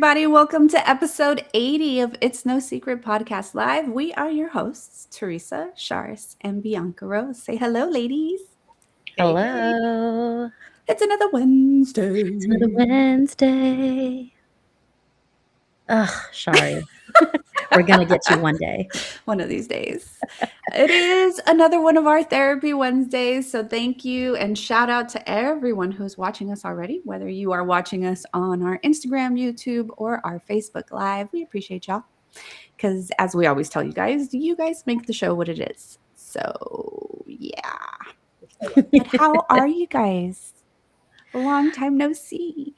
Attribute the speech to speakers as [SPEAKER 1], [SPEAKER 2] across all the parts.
[SPEAKER 1] everybody. Welcome to episode 80 of It's No Secret Podcast Live. We are your hosts, Teresa, Charis, and Bianca Rose. Say hello, ladies.
[SPEAKER 2] Hey.
[SPEAKER 3] Hello.
[SPEAKER 1] It's another Wednesday.
[SPEAKER 3] It's another Wednesday. Ugh, sorry. We're gonna get you one day.
[SPEAKER 1] One of these days. It is another one of our Therapy Wednesdays. So thank you and shout out to everyone who's watching us already, whether you are watching us on our Instagram, YouTube, or our Facebook Live. We appreciate y'all. Because as we always tell you guys make the show what it is. So yeah. But how are you guys? A long time no see.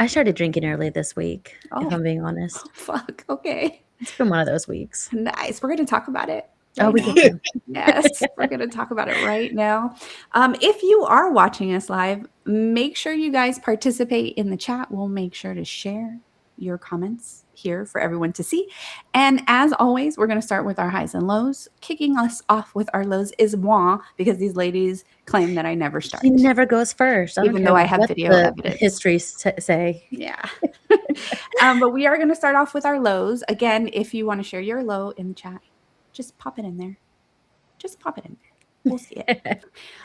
[SPEAKER 3] I started drinking early this week, if I'm being honest.
[SPEAKER 1] Oh, fuck. Okay.
[SPEAKER 3] It's been one of those weeks.
[SPEAKER 1] Nice. We're going to talk about it.
[SPEAKER 3] Oh, we can.
[SPEAKER 1] Yes, we're going to talk about it right now. If you are watching us live, make sure you guys participate in the chat. We'll make sure to share your comments here for everyone to see. And as always, we're going to start with our highs and lows. Kicking us off with our lows is moi, because these ladies claim that I never start.
[SPEAKER 3] She never goes first.
[SPEAKER 1] Even though I have video evidence.
[SPEAKER 3] History say.
[SPEAKER 1] Yeah. But we are going to start off with our lows. Again, if you want to share your low in the chat, just pop it in there. Just pop it in there. We'll see it.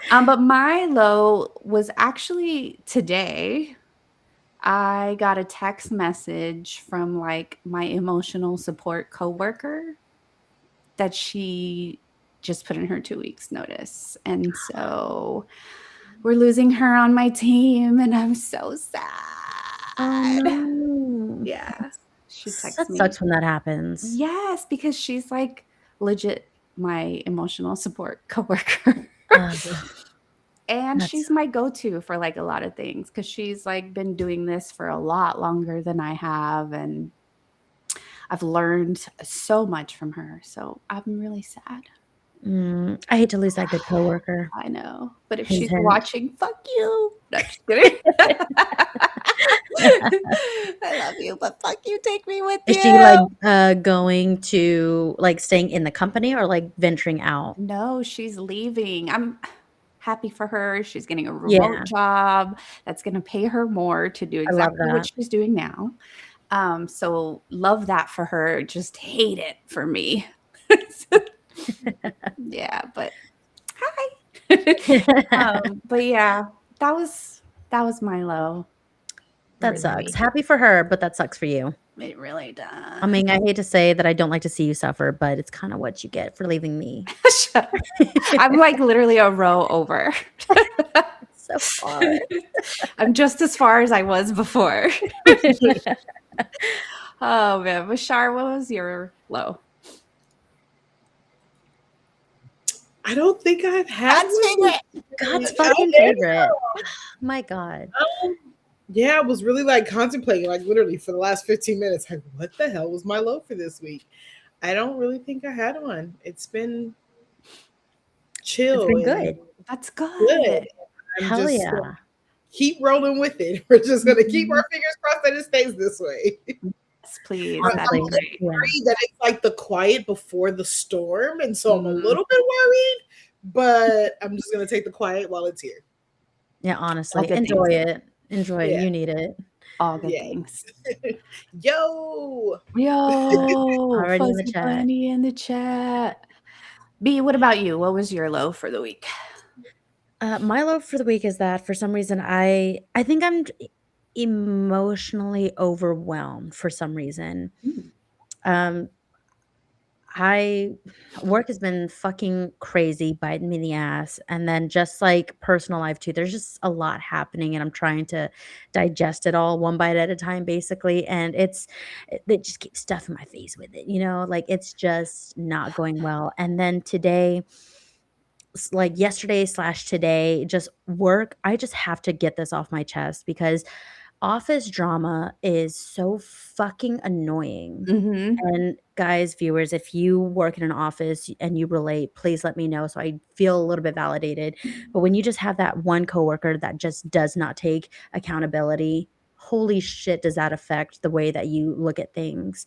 [SPEAKER 1] But my low was actually today. I got a text message from like my emotional support coworker that she just put in her 2 weeks notice. And so we're losing her on my team and I'm so sad.
[SPEAKER 3] Oh, no.
[SPEAKER 1] Yeah. She texts
[SPEAKER 3] That
[SPEAKER 1] me.
[SPEAKER 3] sucks when that happens.
[SPEAKER 1] Yes, because she's like legit my emotional support coworker. And she's my go-to for like a lot of things because she's like been doing this for a lot longer than I have. And I've learned so much from her. So I'm really sad.
[SPEAKER 3] I hate to lose that good coworker.
[SPEAKER 1] I know. But if
[SPEAKER 3] Hint,
[SPEAKER 1] she's
[SPEAKER 3] hint.
[SPEAKER 1] watching, fuck you. No, just kidding. I love you, but fuck you. Take me with you.
[SPEAKER 3] Is she like going to like staying in the company or like venturing out?
[SPEAKER 1] No, she's leaving. I'm happy for her. She's getting a remote job that's going to pay her more to do exactly what she's doing now. So love that for her. Just hate it for me. Yeah, but hi. But yeah, that was my low.
[SPEAKER 3] That sucks. Happy for her, but that sucks for you.
[SPEAKER 1] It really does.
[SPEAKER 3] I mean, I hate to say that I don't like to see you suffer, but it's kind of what you get for leaving me.
[SPEAKER 1] Shut up. I'm like literally a row over.
[SPEAKER 3] So far.
[SPEAKER 1] I'm just as far as I was before. Oh man, Bashar, what was your low?
[SPEAKER 2] I don't think I've had
[SPEAKER 3] God's fucking favorite. My God.
[SPEAKER 2] Yeah, I was really like contemplating, like literally for the last 15 minutes, like what the hell was my low for this week? I don't really think I had one. It's been chill.
[SPEAKER 3] It's been good.
[SPEAKER 1] That's good.
[SPEAKER 3] Hell yeah.
[SPEAKER 2] Keep rolling with it. We're just gonna keep our fingers crossed that it stays this way.
[SPEAKER 1] Yes, please.
[SPEAKER 2] I'm worried that it's like the quiet before the storm, and so I'm a little bit worried, but I'm just gonna take the quiet while it's here.
[SPEAKER 3] Yeah, honestly, enjoy it. Enjoy it. You need it.
[SPEAKER 1] All good things.
[SPEAKER 2] Yo.
[SPEAKER 3] Already in the chat.
[SPEAKER 1] Bunny in the chat. B, what about you? What was your low for the week?
[SPEAKER 3] My low for the week is that for some reason I think I'm emotionally overwhelmed for some reason. Work has been fucking crazy, biting me in the ass, and then just like personal life too. There's just a lot happening, and I'm trying to digest it all one bite at a time, basically. And it just keeps stuffing my face with it, like it's just not going well. And then today, like yesterday/today, just work. I just have to get this off my chest because office drama is so fucking annoying. And guys, viewers, if you work in an office and you relate, please let me know so I feel a little bit validated. But when you just have that one coworker that just does not take accountability, holy shit, does that affect the way that you look at things.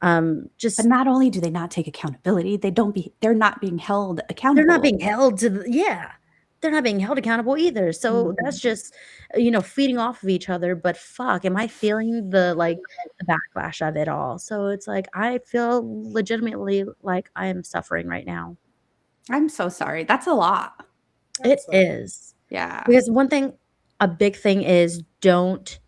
[SPEAKER 1] But not only do they not take accountability, they're not being held accountable.
[SPEAKER 3] They're not being held to they're not being held accountable either. So that's just, feeding off of each other. But fuck, am I feeling the backlash of it all? So it's like I feel legitimately like I am suffering right now.
[SPEAKER 1] I'm so sorry. That's a lot.
[SPEAKER 3] It
[SPEAKER 2] So,
[SPEAKER 3] is.
[SPEAKER 1] Yeah.
[SPEAKER 3] Because a big thing is don't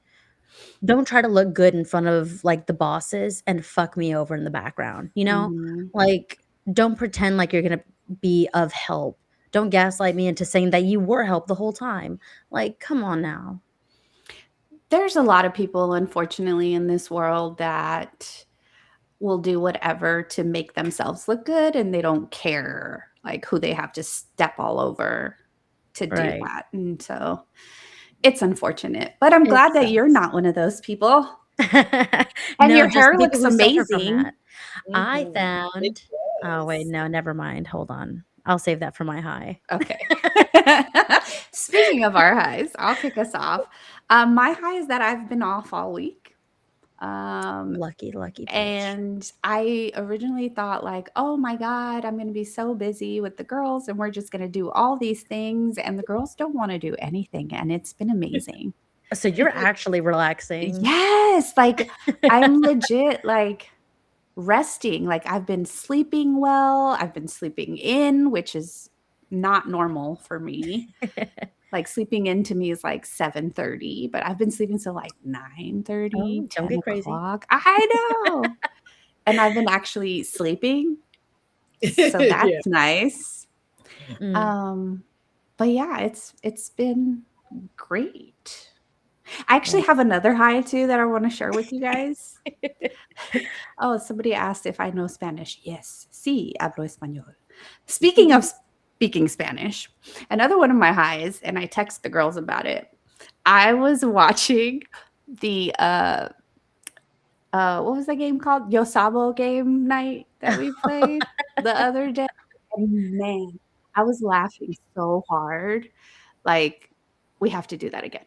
[SPEAKER 3] try to look good in front of like the bosses and fuck me over in the background,
[SPEAKER 1] Mhm.
[SPEAKER 3] Like don't pretend like you're going to be of help. Don't gaslight me into saying that you were help the whole time. Like come on now.
[SPEAKER 1] There's a lot of people, unfortunately, in this world that will do whatever to make themselves look good, and they don't care like who they have to step all over to do
[SPEAKER 3] Right.
[SPEAKER 1] that. And so it's unfortunate, but I'm
[SPEAKER 3] It
[SPEAKER 1] glad that you're
[SPEAKER 3] sucks.
[SPEAKER 1] not one of those people. And
[SPEAKER 3] No,
[SPEAKER 1] your
[SPEAKER 3] just
[SPEAKER 1] hair
[SPEAKER 3] the people
[SPEAKER 1] looks
[SPEAKER 3] who suffer from
[SPEAKER 1] amazing.
[SPEAKER 3] that. I
[SPEAKER 2] it
[SPEAKER 3] found Oh wait,
[SPEAKER 2] does.
[SPEAKER 3] no, never mind. Hold on. I'll save that for my high.
[SPEAKER 1] Okay. Speaking of our highs, I'll kick us off. My high is that I've been off all week.
[SPEAKER 3] Lucky bitch.
[SPEAKER 1] And I originally thought like, "Oh my god, I'm gonna be so busy with the girls and we're just gonna do all these things," and the girls don't wanna do anything, and it's been amazing.
[SPEAKER 3] So you're actually relaxing.
[SPEAKER 1] Yes, like, I'm legit, like, resting, like, I've been sleeping well, I've been sleeping in, which is not normal for me. Like, sleeping in to me is, like, 7:30, but I've been sleeping till, like, 9:30,
[SPEAKER 3] Oh, don't get crazy.
[SPEAKER 1] 10 o'clock. I know. And I've been actually sleeping, so
[SPEAKER 2] Yeah.
[SPEAKER 1] that's nice.
[SPEAKER 3] Mm.
[SPEAKER 1] But yeah, it's been great. I actually
[SPEAKER 3] Well,
[SPEAKER 1] have another high too that I wanna share with you guys. Oh, somebody asked if I know Spanish. Yes, sí, hablo español. Speaking of speaking Spanish, another one of my highs, and I text the girls about it. I was watching the what was that game called? Yosabo game night that we played the other day. And man, I was laughing so hard. Like, we have to do that again.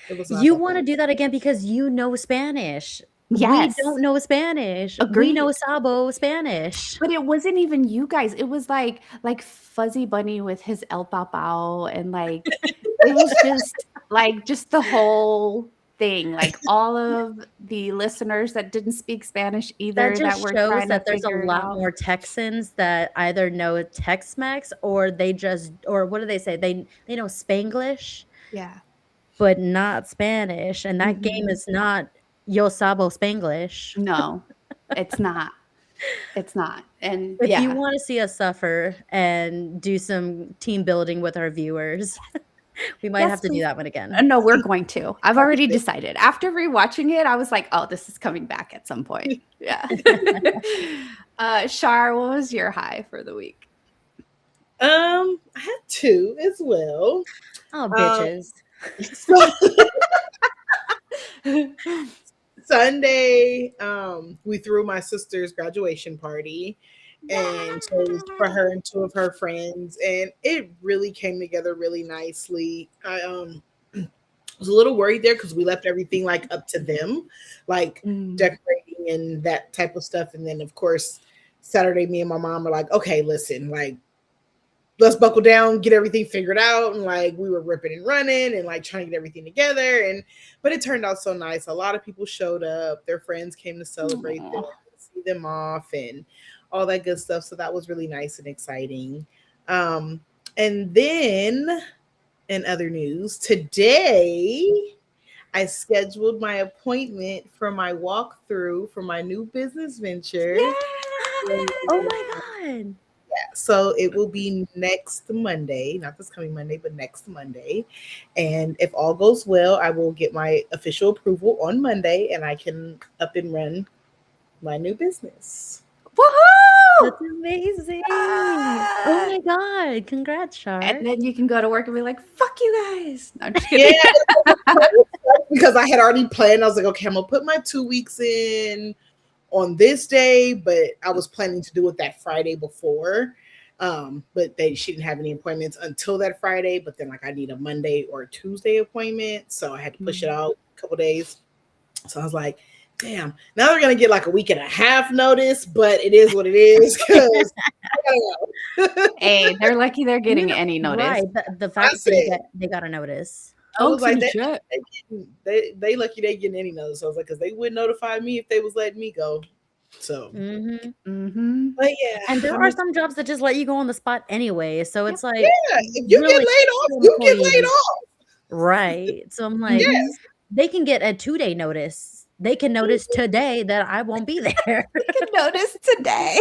[SPEAKER 2] It was not
[SPEAKER 3] you
[SPEAKER 2] that
[SPEAKER 3] wanna
[SPEAKER 2] fun.
[SPEAKER 3] do that again because you know Spanish. We
[SPEAKER 1] Yes,
[SPEAKER 3] don't know Spanish. We know
[SPEAKER 1] agreed.
[SPEAKER 3] Sabo Spanish.
[SPEAKER 1] But it wasn't even you guys. It was like Fuzzy Bunny with his El Papao, and like it was just like just the whole thing. Like all of the listeners that didn't speak Spanish
[SPEAKER 3] That
[SPEAKER 1] either that
[SPEAKER 3] just
[SPEAKER 1] were
[SPEAKER 3] shows
[SPEAKER 1] trying to
[SPEAKER 3] that there's a
[SPEAKER 1] figure it
[SPEAKER 3] lot
[SPEAKER 1] out.
[SPEAKER 3] more Texans that either know Tex-Mex or or what do they say? They know Spanglish,
[SPEAKER 1] Yeah.
[SPEAKER 3] but not Spanish, and that game
[SPEAKER 1] Mhm.
[SPEAKER 3] is not Yo Sabo Spanglish.
[SPEAKER 1] No, it's not. It's not. And
[SPEAKER 3] If you
[SPEAKER 1] yeah.
[SPEAKER 3] wanna see us suffer and do some team building with our viewers, we might have
[SPEAKER 1] Yes,
[SPEAKER 3] to do
[SPEAKER 1] please.
[SPEAKER 3] that one again.
[SPEAKER 1] No, we're going to. I've already decided. After rewatching it, I was like, "Oh, this is coming back at some point." Yeah. Shar, what was your high for the week?
[SPEAKER 2] I had two as well.
[SPEAKER 3] Oh,
[SPEAKER 2] Um,
[SPEAKER 3] bitches.
[SPEAKER 2] so Sunday, we threw my sister's graduation party, and so it was for her and two of her friends, and it really came together really nicely. I was a little worried there because we left everything like up to them, like
[SPEAKER 1] Mm.
[SPEAKER 2] decorating and that type of stuff, and then of course Saturday, me and my mom were like, okay, listen, like let's buckle down, get everything figured out. And like we were ripping and running and like trying to get everything together. And but it turned out so nice. A lot of people showed up, their friends came to celebrate them,
[SPEAKER 1] Aw.
[SPEAKER 2] see them off, and all that good stuff. So that was really nice and exciting. And then in other news, today I scheduled my appointment for my walkthrough for my new business venture.
[SPEAKER 3] Oh my god.
[SPEAKER 2] So it will be next Monday, not this coming Monday, but next Monday. And if all goes well, I will get my official approval on Monday and I can up and run my new business.
[SPEAKER 1] Woohoo!
[SPEAKER 3] That's amazing. Oh
[SPEAKER 1] Ah!
[SPEAKER 3] my god. Congrats,
[SPEAKER 1] And
[SPEAKER 3] Shar.
[SPEAKER 1] then you can go to work and be like, "Fuck you guys." No, I'm just
[SPEAKER 2] Yeah,
[SPEAKER 1] kidding.
[SPEAKER 2] because I had already planned. I was like, okay, I'm gonna put my 2 weeks in on this day, but I was planning to do it that Friday before. But she didn't have any appointments until that Friday. But then like I need a Monday or Tuesday appointment, so I had to push it
[SPEAKER 1] Mm.
[SPEAKER 2] out a couple days. So I was like, damn, now they're gonna get like a week and a half notice, but it is what it is because I don't know.
[SPEAKER 1] Hey, they're lucky they're getting
[SPEAKER 3] Yeah,
[SPEAKER 1] any notice.
[SPEAKER 3] right. The fact that they got a notice.
[SPEAKER 2] I was like,
[SPEAKER 1] shit.
[SPEAKER 2] they lucky they getting any notice. I was like, because they would notify me if they was letting me go. So, but yeah,
[SPEAKER 3] And there are some jobs that just let you go on the spot anyway. So it's like,
[SPEAKER 2] if you
[SPEAKER 3] really
[SPEAKER 2] get laid off, you get laid off.
[SPEAKER 3] right. So I'm like,
[SPEAKER 2] Yes.
[SPEAKER 3] they can get a 2-day notice. They can notice today that I won't be there.
[SPEAKER 1] We can notice today.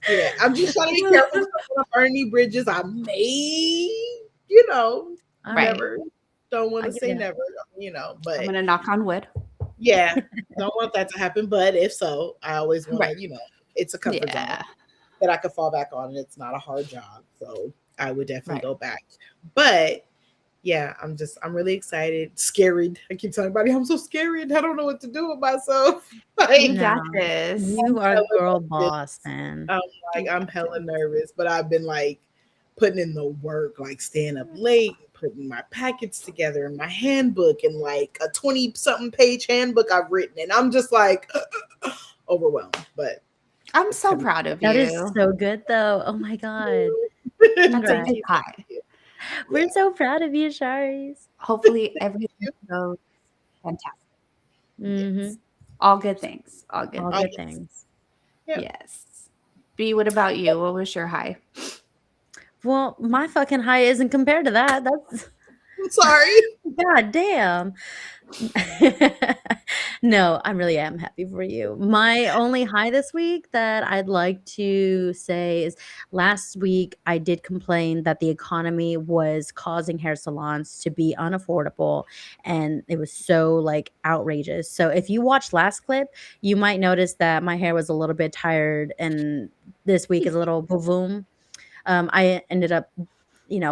[SPEAKER 2] Yeah, I'm just trying to be careful. I'm burning any bridges. I may, you know,
[SPEAKER 1] Right.
[SPEAKER 2] never. Don't want
[SPEAKER 3] I
[SPEAKER 2] to
[SPEAKER 3] get
[SPEAKER 2] say
[SPEAKER 3] it.
[SPEAKER 2] never, you know, but
[SPEAKER 1] I'm gonna knock on wood.
[SPEAKER 2] yeah, don't want that to happen. But if so, I always want to,
[SPEAKER 1] Right.
[SPEAKER 2] you know, it's a comfort
[SPEAKER 1] Yeah.
[SPEAKER 2] zone that I could fall back on, and it's not a hard job, so I would definitely
[SPEAKER 1] Right.
[SPEAKER 2] go back. But yeah, I'm really excited, scared. I keep telling everybody I'm so scared. I don't know what to do with myself. Like,
[SPEAKER 1] You
[SPEAKER 3] No.
[SPEAKER 1] got this.
[SPEAKER 3] You are
[SPEAKER 2] hella
[SPEAKER 3] girl
[SPEAKER 2] nervous.
[SPEAKER 3] boss, man.
[SPEAKER 2] I'm hella nervous, but I've been like putting in the work, like staying up late, putting my packets together and my handbook and like a 20-something page handbook I've written. And I'm just like overwhelmed. But
[SPEAKER 1] I'm so proud of
[SPEAKER 3] That
[SPEAKER 1] you.
[SPEAKER 3] is so good, though. Oh my god,
[SPEAKER 1] That's a
[SPEAKER 3] congrats.
[SPEAKER 1] big high.
[SPEAKER 3] We're so proud of you, Sharis.
[SPEAKER 1] Hopefully everything goes fantastic.
[SPEAKER 3] Mhm.
[SPEAKER 1] All good things. All good.
[SPEAKER 3] All
[SPEAKER 2] Oh,
[SPEAKER 3] good
[SPEAKER 2] yes.
[SPEAKER 3] things.
[SPEAKER 2] Yep.
[SPEAKER 1] Yes. B, what about you? What was your high?
[SPEAKER 3] Well, my fucking high isn't compared to that. That's
[SPEAKER 2] I'm sorry.
[SPEAKER 3] god damn. No, I really am happy for you. My only high this week that I'd like to say is last week I did complain that the economy was causing hair salons to be unaffordable and it was so like outrageous. So if you watched last clip, you might notice that my hair was a little bit tired and this week is a little boom. I ended up,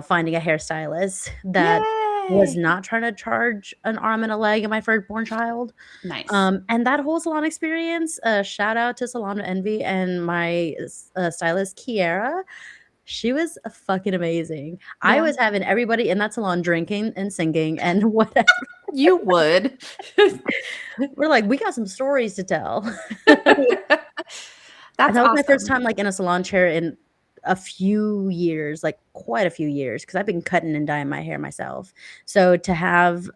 [SPEAKER 3] finding a hairstylist that was
[SPEAKER 1] Yay!
[SPEAKER 3] not trying to charge an arm and a leg of my firstborn child.
[SPEAKER 1] Nice.
[SPEAKER 3] And that whole salon experience, shout out to Salon Envy and my stylist Kiera. She was fucking amazing. I
[SPEAKER 1] Yeah.
[SPEAKER 3] was having everybody in that salon drinking and singing and whatever.
[SPEAKER 1] You would.
[SPEAKER 3] We're like, we got some stories to tell.
[SPEAKER 1] That's
[SPEAKER 3] And that was my first
[SPEAKER 1] awesome.
[SPEAKER 3] time like in a salon chair in a few years, like quite a few years, because I've been cutting and dyeing my hair myself. So to have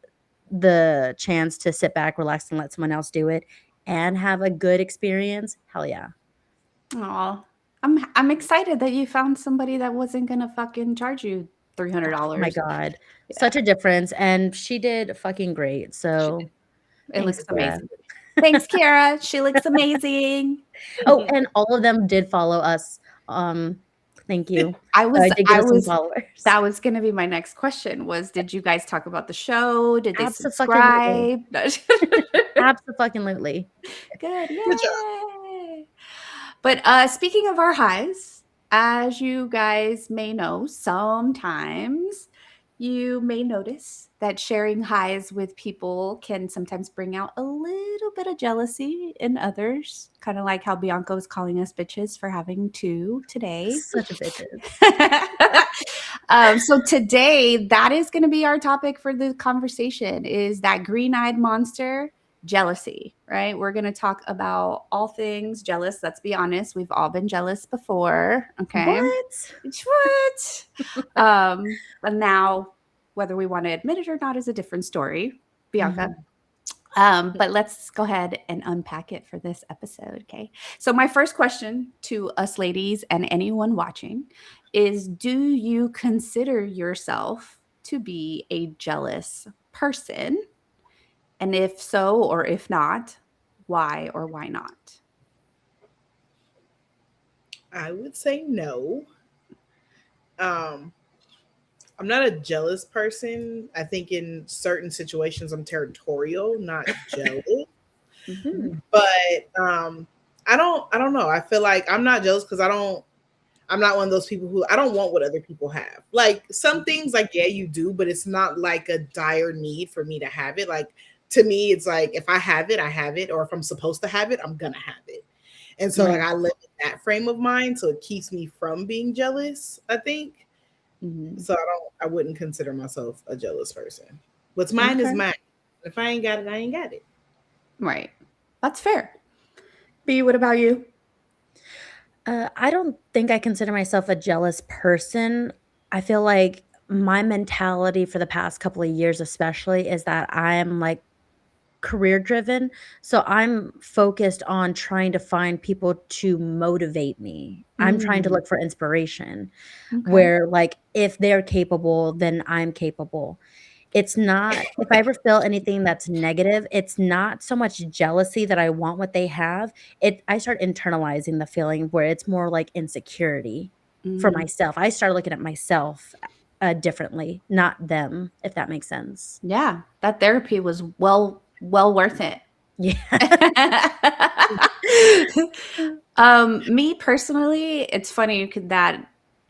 [SPEAKER 3] the chance to sit back, relax, and let someone else do it and have a good experience, hell yeah.
[SPEAKER 1] Aw. I'm excited that you found somebody that wasn't gonna fucking charge you $300.
[SPEAKER 3] Oh my god.
[SPEAKER 1] Yeah.
[SPEAKER 3] Such a difference. And she did fucking great. So
[SPEAKER 1] It looks
[SPEAKER 3] thanks, Kiara.
[SPEAKER 1] amazing. Thanks, Kiara. She looks amazing.
[SPEAKER 3] Oh, and all of them did follow us. Thank you.
[SPEAKER 1] I
[SPEAKER 3] Did get us some
[SPEAKER 1] was
[SPEAKER 3] followers.
[SPEAKER 1] that was gonna be my next question was did you guys talk about the show? Did they
[SPEAKER 3] Abso-fucking-lutely.
[SPEAKER 1] subscribe?
[SPEAKER 3] Absolutely.
[SPEAKER 1] Good.
[SPEAKER 2] Good job.
[SPEAKER 1] Yay. But speaking of our highs, as you guys may know, sometimes you may notice that sharing highs with people can sometimes bring out a little bit of jealousy in others, kind of like how Bianca was calling us bitches for having two today.
[SPEAKER 3] Such a bitches.
[SPEAKER 1] So today, that is going to be our topic for the conversation is that green-eyed monster, jealousy, right? We're going to talk about all things jealous. Let's be honest. We've all been jealous before. Okay.
[SPEAKER 3] What?
[SPEAKER 1] But now, whether we want to admit it or not is a different story, Bianca. But let's go ahead and unpack it for this episode. Okay. So my first question to us ladies and anyone watching is, do you consider yourself to be a jealous person? And if so, or if not, why or why not?
[SPEAKER 2] I would say no. I'm not a jealous person. I think in certain situations I'm territorial, not jealous. But I don't know. I feel like I'm not jealous because I'm not one of those people who I don't want what other people have. Like some things like, yeah, you do, but it's not like a dire need for me to have it. Like to me, it's like if I have it, I have it. Or if I'm supposed to have it, I'm gonna have it. And so like I live in that frame of mind. So it keeps me from being jealous, I think. So I wouldn't consider myself a jealous person. What's mine is mine. If I ain't got it, I ain't got it.
[SPEAKER 1] Right. That's fair. B, what about you?
[SPEAKER 3] I don't think I consider myself a jealous person. I feel like my mentality for the past couple of years, especially, is that I'm like career driven. So I'm focused on trying to find people to motivate me. I'm trying to
[SPEAKER 1] Mm,
[SPEAKER 3] look for inspiration
[SPEAKER 1] okay.
[SPEAKER 3] where, like, if they're capable, then I'm capable. It's not, if I ever feel anything that's negative, it's not so much jealousy that I want what they have. I start internalizing the feeling where it's more like insecurity for
[SPEAKER 1] Mm,
[SPEAKER 3] myself. I start looking at myself differently, not them, if that makes sense.
[SPEAKER 1] yeah, that therapy was well worth it.
[SPEAKER 3] Yeah.
[SPEAKER 1] Me personally, it's funny that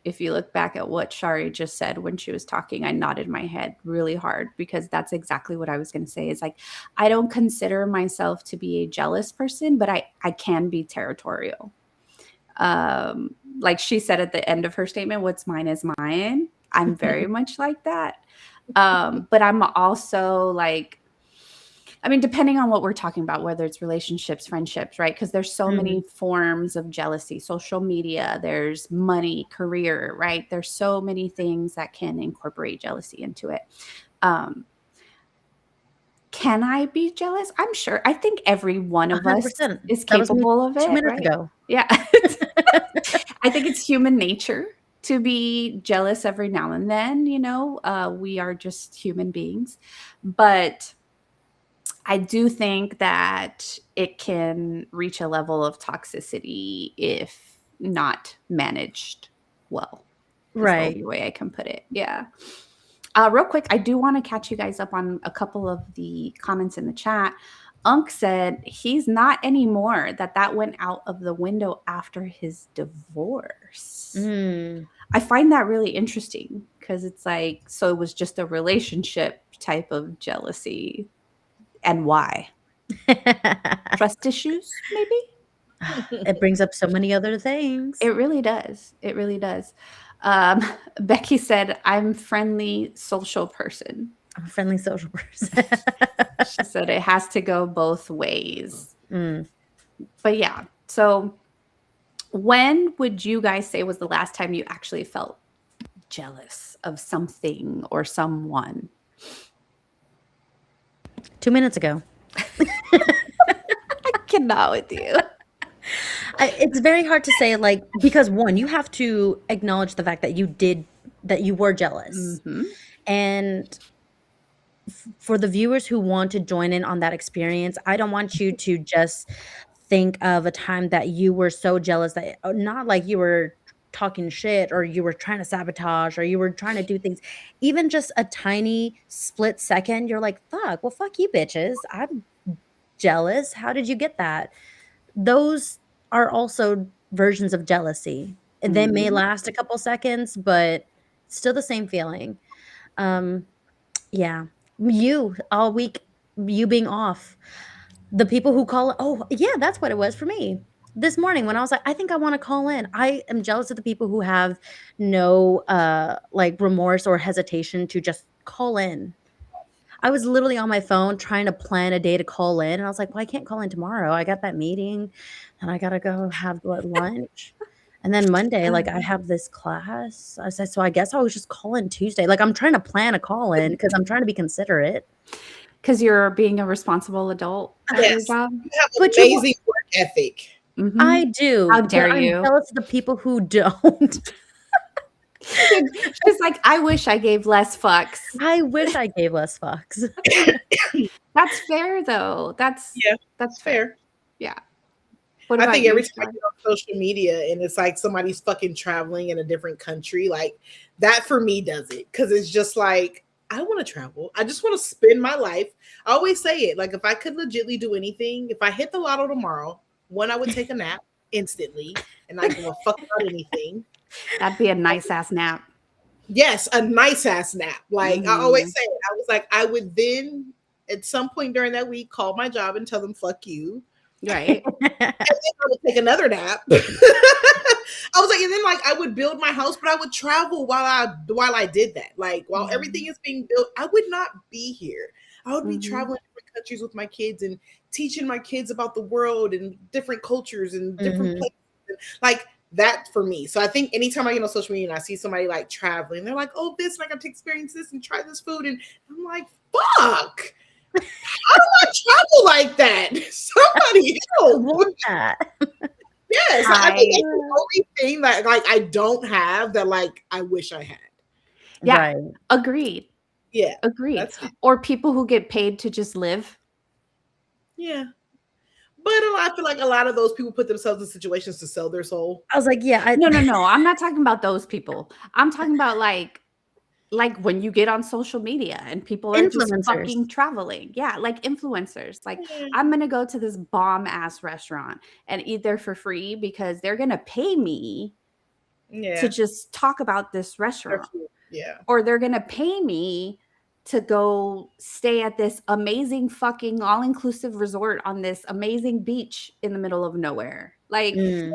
[SPEAKER 1] if you look back at what Shari just said when she was talking, I nodded my head really hard because that's exactly what I was going to say. Is like, I don't consider myself to be a jealous person, but I can be territorial. Like she said at the end of her statement, what's mine is mine. I'm very much like that. But I'm also like, I mean, depending on what we're talking about, whether it's relationships, friendships, right? Because there's so
[SPEAKER 3] Mhm.
[SPEAKER 1] many forms of jealousy, social media, there's money, career, right? There's so many things that can incorporate jealousy into it. Um, can I be jealous? I'm sure. I think every one of us
[SPEAKER 3] 100%.
[SPEAKER 1] is
[SPEAKER 3] That was me
[SPEAKER 1] capable of
[SPEAKER 3] 2
[SPEAKER 1] it,
[SPEAKER 3] minutes
[SPEAKER 1] right?
[SPEAKER 3] ago.
[SPEAKER 1] Yeah. I think it's human nature to be jealous every now and then. We are just human beings. But I do think that it can reach a level of toxicity if not managed well, is the
[SPEAKER 3] Right.
[SPEAKER 1] only way I can put it. Yeah. Real quick, I do want to catch you guys up on a couple of the comments in the chat. Unc said he's not anymore, that went out of the window after his divorce.
[SPEAKER 3] Mm.
[SPEAKER 1] I find that really interesting because it's like, so it was just a relationship type of jealousy. And why? Trust issues, maybe?
[SPEAKER 3] It brings up so many other things.
[SPEAKER 1] It really does. It really does. Um, Becky said, I'm friendly social person.
[SPEAKER 3] I'm a friendly social person.
[SPEAKER 1] She said it has to go both ways.
[SPEAKER 3] Mm.
[SPEAKER 1] But yeah, so when would you guys say was the last time you actually felt jealous of something or someone?
[SPEAKER 3] 2 minutes ago.
[SPEAKER 1] I cannot with you.
[SPEAKER 3] It's very hard to say, like, because one, you have to acknowledge the fact that you were jealous.
[SPEAKER 1] Mhm.
[SPEAKER 3] And for the viewers who want to join in on that experience, I don't want you to just think of a time that you were so jealous that not like you were talking shit or you were trying to sabotage or you were trying to do things. Even just a tiny split second, you're like, fuck, well, fuck you bitches. I'm jealous. How did you get that? Those are also versions of jealousy. They may
[SPEAKER 1] Mhm.
[SPEAKER 3] last a couple seconds, but still the same feeling. Um, yeah. You all week, you being off. The people who call, oh, yeah, that's what it was for me. This morning when I was like, I think I want to call in. I am jealous of the people who have no like remorse or hesitation to just call in. I was literally on my phone trying to plan a day to call in, and I was like, "Well, I can't call in tomorrow. I got that meeting, and I gotta go have what, lunch, and then Monday, like, I have this class." I said, "So I guess I'll just call in Tuesday." Like, I'm trying to plan a call in because I'm trying to be considerate.
[SPEAKER 1] Because you're being a responsible adult at your
[SPEAKER 2] Yes,
[SPEAKER 1] job.
[SPEAKER 2] you have
[SPEAKER 3] But you
[SPEAKER 2] amazing work ethic.
[SPEAKER 1] Mhm.
[SPEAKER 3] I do,
[SPEAKER 1] How
[SPEAKER 3] but
[SPEAKER 1] dare
[SPEAKER 3] I'm
[SPEAKER 1] you?
[SPEAKER 3] jealous of the people who don't.
[SPEAKER 1] She's like, I wish I gave less fucks.
[SPEAKER 3] I wish I gave less fucks.
[SPEAKER 1] That's fair though. That's
[SPEAKER 2] Yeah,
[SPEAKER 1] that's
[SPEAKER 2] it's
[SPEAKER 1] fair.
[SPEAKER 2] fair.
[SPEAKER 1] Yeah. What
[SPEAKER 2] I
[SPEAKER 1] about
[SPEAKER 2] think
[SPEAKER 1] you,
[SPEAKER 2] every time I
[SPEAKER 1] Shar?
[SPEAKER 2] get on social media and it's like somebody's fucking traveling in a different country, like that for me does it. Cause it's just like, I want to travel. I just want to spend my life. I always say it. Like, if I could legitly do anything, if I hit the lotto tomorrow, one, I would take a nap instantly and not give a fuck about anything.
[SPEAKER 1] That'd be a nice ass nap.
[SPEAKER 2] Yes, a nice ass nap. Like I always
[SPEAKER 1] Mhm.
[SPEAKER 2] say, I was like, I would then at some point during that week call my job and tell them fuck you.
[SPEAKER 1] Right.
[SPEAKER 2] And then I would take another nap. I was like, and then like I would build my house, but I would travel while I did that. Like while everything
[SPEAKER 1] Mhm.
[SPEAKER 2] is being built, I would not be here. I would be
[SPEAKER 1] Mhm.
[SPEAKER 2] traveling to different countries with my kids and teaching my kids about the world and different cultures and different
[SPEAKER 3] Mhm.
[SPEAKER 2] places. Like that for me. So I think anytime I get on social media and I see somebody like traveling, they're like, oh, this, and I got to experience this and try this food. And I'm like, fuck. How do I travel like that? Somebody
[SPEAKER 3] I
[SPEAKER 2] help.
[SPEAKER 3] want that.
[SPEAKER 2] Yes. I think
[SPEAKER 1] I
[SPEAKER 2] that's the only thing that like I don't have that like I wish I had.
[SPEAKER 1] Yeah.
[SPEAKER 3] Right.
[SPEAKER 1] agreed.
[SPEAKER 2] Yeah.
[SPEAKER 1] Agreed.
[SPEAKER 2] That's it.
[SPEAKER 1] Or people who get paid to just live.
[SPEAKER 2] Yeah. But I feel like a lot of those people put themselves in situations to sell their soul.
[SPEAKER 3] I was like, yeah,
[SPEAKER 1] No. I'm not talking about those people. I'm talking about like when you get on social media and people are just
[SPEAKER 3] influencers.
[SPEAKER 1] fucking traveling. Yeah, like influencers. Like
[SPEAKER 2] Yeah.
[SPEAKER 1] I'm gonna go to this bomb ass restaurant and eat there for free because they're gonna pay me
[SPEAKER 2] Yeah.
[SPEAKER 1] to just talk about this restaurant.
[SPEAKER 2] Yeah.
[SPEAKER 1] Or they're gonna pay me to go stay at this amazing fucking all-inclusive resort on this amazing beach in the middle of nowhere. Like,
[SPEAKER 3] Mm.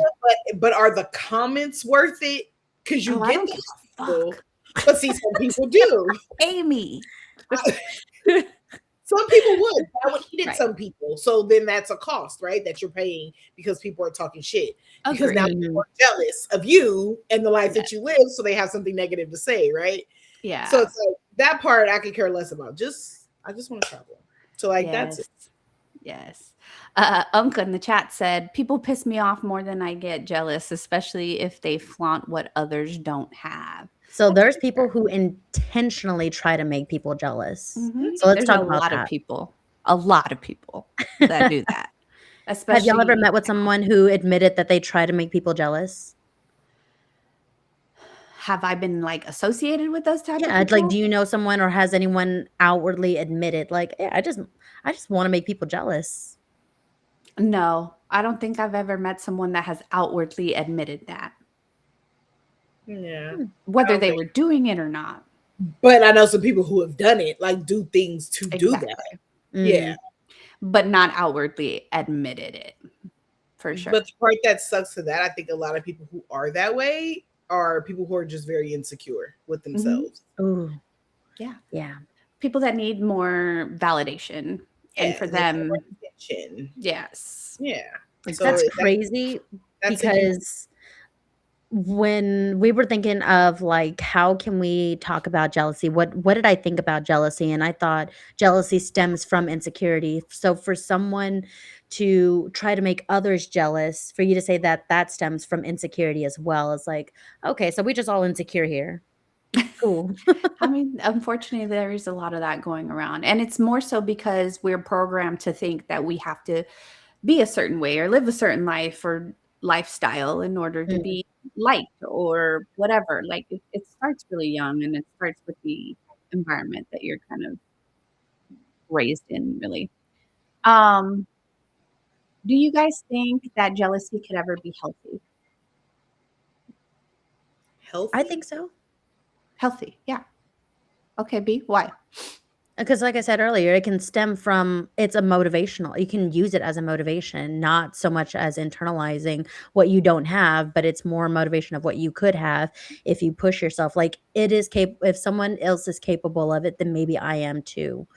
[SPEAKER 2] But are the comments worth it? Because you
[SPEAKER 1] oh, I
[SPEAKER 2] get
[SPEAKER 1] don't
[SPEAKER 2] those
[SPEAKER 1] give a
[SPEAKER 2] people.
[SPEAKER 1] fuck.
[SPEAKER 2] But see, some people do.
[SPEAKER 1] Pay me.
[SPEAKER 2] Some people would. That would eat it
[SPEAKER 1] Right.
[SPEAKER 2] some people. So then that's a cost, right? That you're paying because people are talking shit. Because
[SPEAKER 1] Agreed.
[SPEAKER 2] now
[SPEAKER 3] Mhm.
[SPEAKER 2] people are jealous of you and the life
[SPEAKER 1] Yeah.
[SPEAKER 2] that you live, so they have something negative to say, right?
[SPEAKER 1] Yeah.
[SPEAKER 2] So it's like that part I could care less about. I just want to travel. So like that's it.
[SPEAKER 1] Yes. Unka in the chat said, people piss me off more than I get jealous, especially if they flaunt what others don't have.
[SPEAKER 3] So
[SPEAKER 1] That's
[SPEAKER 3] there's
[SPEAKER 1] very
[SPEAKER 3] people
[SPEAKER 1] fair.
[SPEAKER 3] who intentionally try to make people jealous.
[SPEAKER 1] Mhm.
[SPEAKER 3] So let's
[SPEAKER 1] There's
[SPEAKER 3] talk
[SPEAKER 1] a
[SPEAKER 3] about
[SPEAKER 1] lot
[SPEAKER 3] that.
[SPEAKER 1] of people that do that. Especially
[SPEAKER 3] Have y'all ever met with
[SPEAKER 1] now.
[SPEAKER 3] someone who admitted that they try to make people jealous?
[SPEAKER 1] Have I been like associated with those type of
[SPEAKER 3] Yeah,
[SPEAKER 1] people?
[SPEAKER 3] like, do you know someone or has anyone outwardly admitted, like, "Yeah, I just want to make people jealous."
[SPEAKER 1] No, I don't think I've ever met someone that has outwardly admitted that,
[SPEAKER 2] Yeah.
[SPEAKER 1] whether
[SPEAKER 2] don't
[SPEAKER 1] they
[SPEAKER 2] think-
[SPEAKER 1] were doing it or not.
[SPEAKER 2] But I know some people who have done it, like do things to do
[SPEAKER 1] Exactly.
[SPEAKER 2] that.
[SPEAKER 3] Mm.
[SPEAKER 2] Yeah.
[SPEAKER 1] But not outwardly admitted it, for sure.
[SPEAKER 2] But the part that sucks to that, I think a lot of people who are that way are people who are just very insecure with themselves.
[SPEAKER 3] Ooh.
[SPEAKER 1] Yeah.
[SPEAKER 3] Yeah.
[SPEAKER 1] People that need more validation. And for
[SPEAKER 2] they want
[SPEAKER 1] them,
[SPEAKER 2] attention.
[SPEAKER 1] yes.
[SPEAKER 2] Yeah.
[SPEAKER 1] Exactly.
[SPEAKER 2] So
[SPEAKER 3] That's crazy
[SPEAKER 2] that's a huge-
[SPEAKER 3] because when we were thinking of like how can we talk about jealousy, what did I think about jealousy? And I thought jealousy stems from insecurity. So for someone to try to make others jealous, for you to say that that stems from insecurity as well, is like, okay, so we just all insecure here. Cool.
[SPEAKER 1] I mean, unfortunately, there is a lot of that going around. And it's more so because we're programmed to think that we have to be a certain way or live a certain life or lifestyle in order to
[SPEAKER 3] Mm.
[SPEAKER 1] be liked or whatever. Like it starts really young and it starts with the environment that you're kind of raised in, really. Do you guys think that jealousy could ever be healthy?
[SPEAKER 2] healthy.
[SPEAKER 3] I think so.
[SPEAKER 1] Healthy, yeah. Okay, B, why?
[SPEAKER 3] Because like I said earlier, it can stem from it's a motivational. You can use it as a motivation, not so much as internalizing what you don't have, but it's more motivation of what you could have if you push yourself. Like it is if someone else is capable of it, then maybe I am too.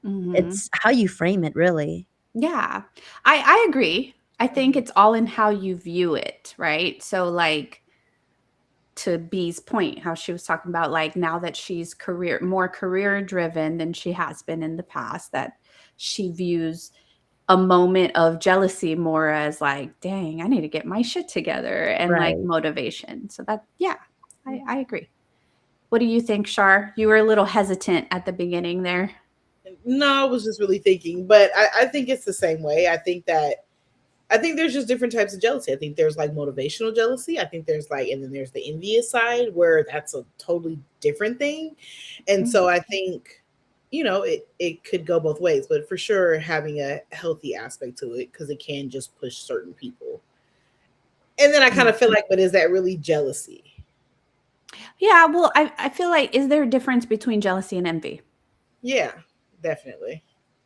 [SPEAKER 1] Mhm.
[SPEAKER 3] It's how you frame it, really.
[SPEAKER 1] Yeah, I agree. I think it's all in how you view it, right? So like to B's point, how she was talking about like now that she's more career driven than she has been in the past, that she views a moment of jealousy more as like, dang, I need to get my shit together and like
[SPEAKER 3] Right.
[SPEAKER 1] motivation. So that, yeah, I agree. What do you think, Shar? You were a little hesitant at the beginning there.
[SPEAKER 2] No, I was just really thinking, but I think it's the same way. I think there's just different types of jealousy. I think there's like motivational jealousy. I think there's like, and then there's the envious side where that's a totally different thing. And so I think, it could go both ways, but for sure having a healthy aspect to it because it can just push certain people. And then I kind of feel like, but is that really jealousy?
[SPEAKER 1] Yeah, well, I feel like, is there a difference between jealousy and envy?
[SPEAKER 2] Yeah, definitely.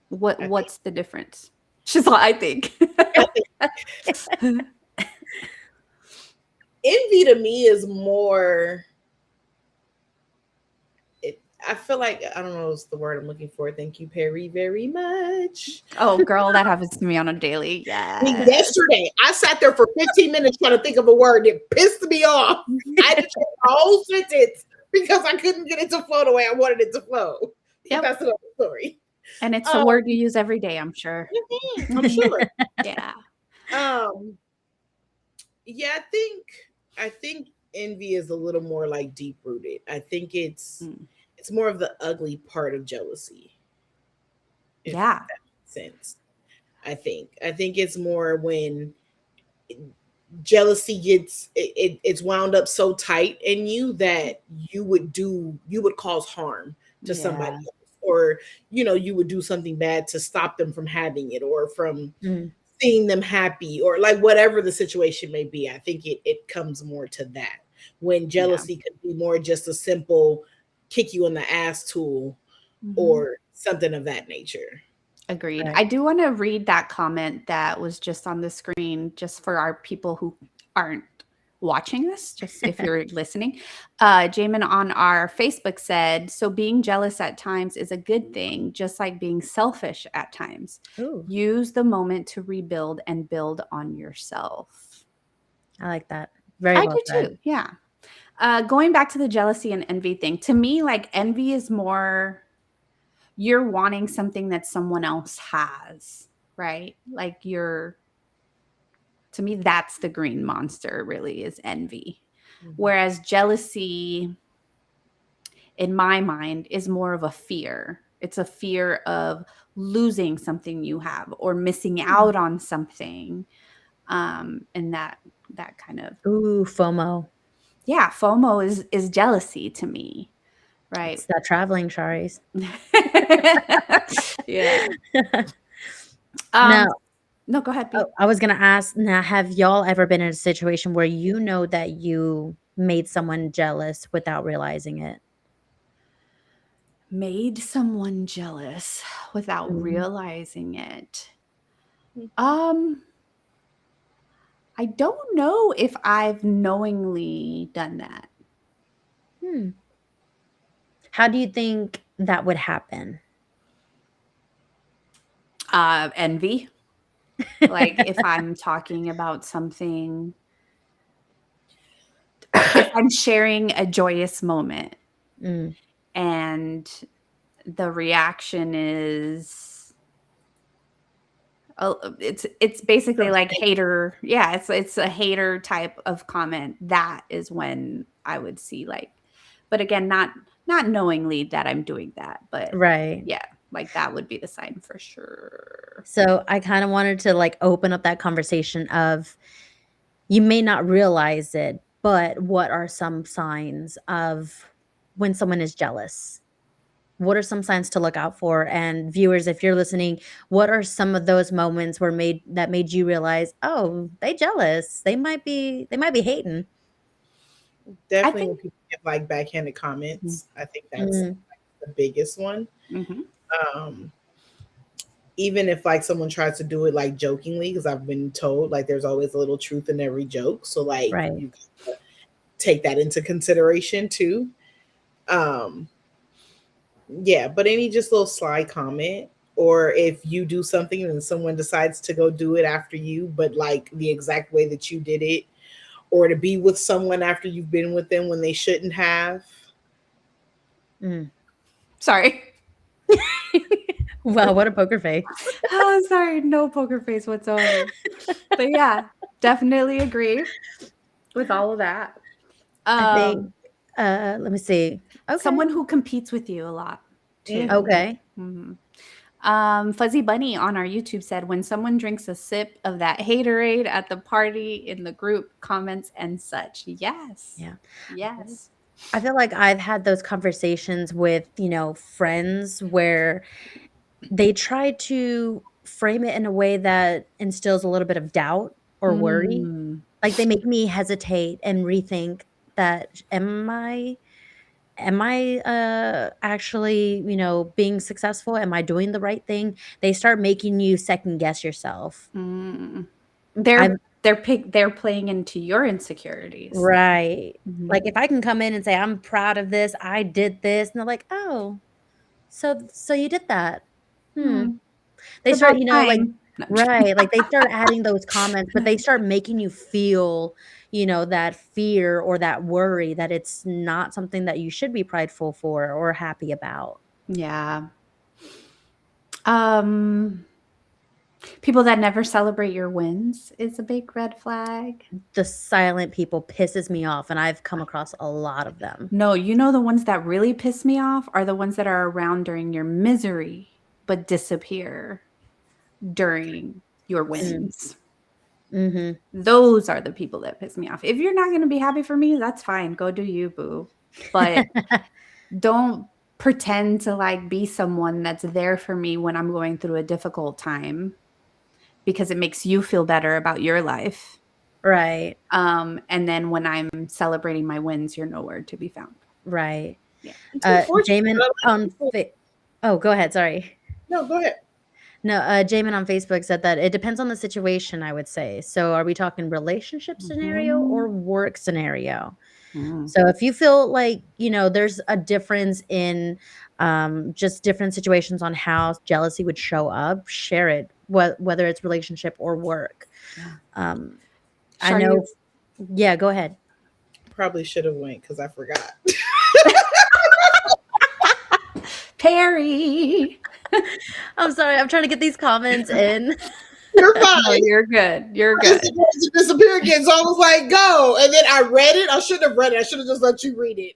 [SPEAKER 1] What's the difference? She's like, I think.
[SPEAKER 2] Envy to me is more, I feel like I don't know what's the word I'm looking for. Thank you, Perry, very much.
[SPEAKER 1] Oh, girl, that happens to me on a daily.
[SPEAKER 2] I mean,
[SPEAKER 1] Yes.
[SPEAKER 2] yesterday, I sat there for 15 minutes trying to think of a word that pissed me off. I had to change the whole sentence because I couldn't get it to flow the way I wanted it to flow. But
[SPEAKER 1] Yep.
[SPEAKER 2] that's another story.
[SPEAKER 1] And it's a word you use every day, I'm sure.
[SPEAKER 2] I'm sure.
[SPEAKER 1] Yeah.
[SPEAKER 2] Yeah, I think envy is a little more like deep rooted. I think it's more of the ugly part of jealousy. If
[SPEAKER 1] Yeah.
[SPEAKER 2] that makes sense. I think it's more when jealousy gets it's wound up so tight in you that you would cause harm to somebody
[SPEAKER 1] Yeah.
[SPEAKER 2] else, or you would do something bad to stop them from having it, or from seeing them happy, or like whatever the situation may be. I think it comes more to that, when jealousy could be more just a simple kick you in the ass tool or something of that nature.
[SPEAKER 1] Agreed.
[SPEAKER 3] Right.
[SPEAKER 1] I do want to read that comment that was just on the screen, just for our people who aren't watching this, just if you're listening. Jamin on our Facebook said, so being jealous at times is a good thing, just like being selfish at times.
[SPEAKER 3] Ooh,
[SPEAKER 1] Use the moment to rebuild and build on yourself.
[SPEAKER 3] I like that. Very
[SPEAKER 1] I
[SPEAKER 3] well
[SPEAKER 1] do
[SPEAKER 3] said.
[SPEAKER 1] too. Yeah. Going back to the jealousy and envy thing, to me, like envy is more you're wanting something that someone else has, right? Like to me, that's the green monster, really, is envy. Whereas jealousy, in my mind, is more of a fear. It's a fear of losing something you have or missing out on something. And that kind of,
[SPEAKER 3] Ooh, FOMO.
[SPEAKER 1] yeah, FOMO is jealousy to me, right?
[SPEAKER 3] It's that traveling, Charis.
[SPEAKER 1] Yeah.
[SPEAKER 3] Now,
[SPEAKER 1] No, go ahead, B.
[SPEAKER 3] I was gonna ask. Now, have y'all ever been in a situation where you know that you made someone jealous without realizing it?
[SPEAKER 1] Made someone jealous without
[SPEAKER 3] Mhm.
[SPEAKER 1] realizing it. I don't know if I've knowingly done that.
[SPEAKER 3] Hmm. How do you think that would happen?
[SPEAKER 1] Envy. Like if I'm talking about something, if I'm sharing a joyous moment
[SPEAKER 3] Mm,
[SPEAKER 1] and the reaction is, oh, it's basically like hater. Yeah, it's a hater type of comment. That is when I would see, like, but again, not knowingly that I'm doing that, but
[SPEAKER 3] right.
[SPEAKER 1] yeah, like that would be the sign for sure.
[SPEAKER 3] So I kind of wanted to like open up that conversation of you may not realize it, but what are some signs of when someone is jealous? What are some signs to look out for? And viewers, if you're listening, what are some of those moments that made you realize, oh, they jealous? They might be hating.
[SPEAKER 1] I
[SPEAKER 2] Definitely when
[SPEAKER 1] think.
[SPEAKER 2] people give like backhanded comments, I think that's
[SPEAKER 3] Mm,
[SPEAKER 2] the biggest one.
[SPEAKER 1] Mhm.
[SPEAKER 2] Um, Even if like someone tries to do it like jokingly, because I've been told like there's always a little truth in every joke. So like
[SPEAKER 3] right.
[SPEAKER 2] you gotta take that into consideration too. Um, yeah, but any just little sly comment, or if you do something and someone decides to go do it after you, but like the exact way that you did it, or to be with someone after you've been with them when they shouldn't have.
[SPEAKER 3] Mm.
[SPEAKER 1] Sorry.
[SPEAKER 3] Wow, what a poker face.
[SPEAKER 1] Oh, sorry. No poker face whatsoever. But yeah, definitely agree with all of that.
[SPEAKER 3] I think, let me see. Okay.
[SPEAKER 1] Someone who competes with you a lot too.
[SPEAKER 3] Okay.
[SPEAKER 1] Mhm. Fuzzy Bunny on our YouTube said, when someone drinks a sip of that haterade at the party, in the group comments and such. Yes.
[SPEAKER 3] Yeah.
[SPEAKER 1] Yes.
[SPEAKER 3] I feel like I've had those conversations with, friends where they try to frame it in a way that instills a little bit of doubt or worry.
[SPEAKER 1] Mm.
[SPEAKER 3] Like they make me hesitate and rethink that am I actually, being successful? Am I doing the right thing? They start making you second guess yourself.
[SPEAKER 1] Mm.
[SPEAKER 3] I've
[SPEAKER 1] They're they're playing into your insecurities.
[SPEAKER 3] Right.
[SPEAKER 1] Mhm.
[SPEAKER 3] Like if I can come in and say, I'm proud of this, I did this, and they're like, oh, so you did that.
[SPEAKER 1] Hmm.
[SPEAKER 3] They
[SPEAKER 1] It's
[SPEAKER 3] start,
[SPEAKER 1] about
[SPEAKER 3] like
[SPEAKER 1] time. No, I'm just
[SPEAKER 3] right, like they start adding those comments, but they start making you feel, that fear or that worry that it's not something that you should be prideful for or happy about.
[SPEAKER 1] Yeah. Um, People that never celebrate your wins is a big red flag.
[SPEAKER 3] The silent people pisses me off, and I've come across a lot of them.
[SPEAKER 1] No, the ones that really piss me off are the ones that are around during your misery, but disappear during your wins.
[SPEAKER 3] Mhm.
[SPEAKER 1] Those are the people that piss me off. If you're not going to be happy for me, that's fine. Go do you, boo. But don't pretend to like be someone that's there for me when I'm going through a difficult time because it makes you feel better about your life.
[SPEAKER 3] Right,
[SPEAKER 1] And then when I'm celebrating my wins, you're nowhere to be found.
[SPEAKER 3] right.
[SPEAKER 1] Yeah.
[SPEAKER 2] It's unfortunate.
[SPEAKER 3] Jamin on oh, go ahead, sorry.
[SPEAKER 2] No, go ahead.
[SPEAKER 3] No, Jamin on Facebook said that it depends on the situation, I would say. So are we talking relationship scenario or work scenario?
[SPEAKER 1] Mm.
[SPEAKER 3] So if you feel like, there's a difference in just different situations on how jealousy would show up, share it, whether it's relationship or work.
[SPEAKER 1] Yeah.
[SPEAKER 3] I
[SPEAKER 1] Share
[SPEAKER 3] know.
[SPEAKER 1] your-
[SPEAKER 3] Yeah, go ahead.
[SPEAKER 2] Probably should have went because I forgot.
[SPEAKER 1] Perry.
[SPEAKER 3] I'm sorry. I'm trying to get these comments in.
[SPEAKER 2] You're fine.
[SPEAKER 1] No, you're good. You're
[SPEAKER 2] I
[SPEAKER 1] good.
[SPEAKER 2] just wanted to disappear again, so I was like, "Go!" And then I read it. I shouldn't have read it. I should have just let you read it.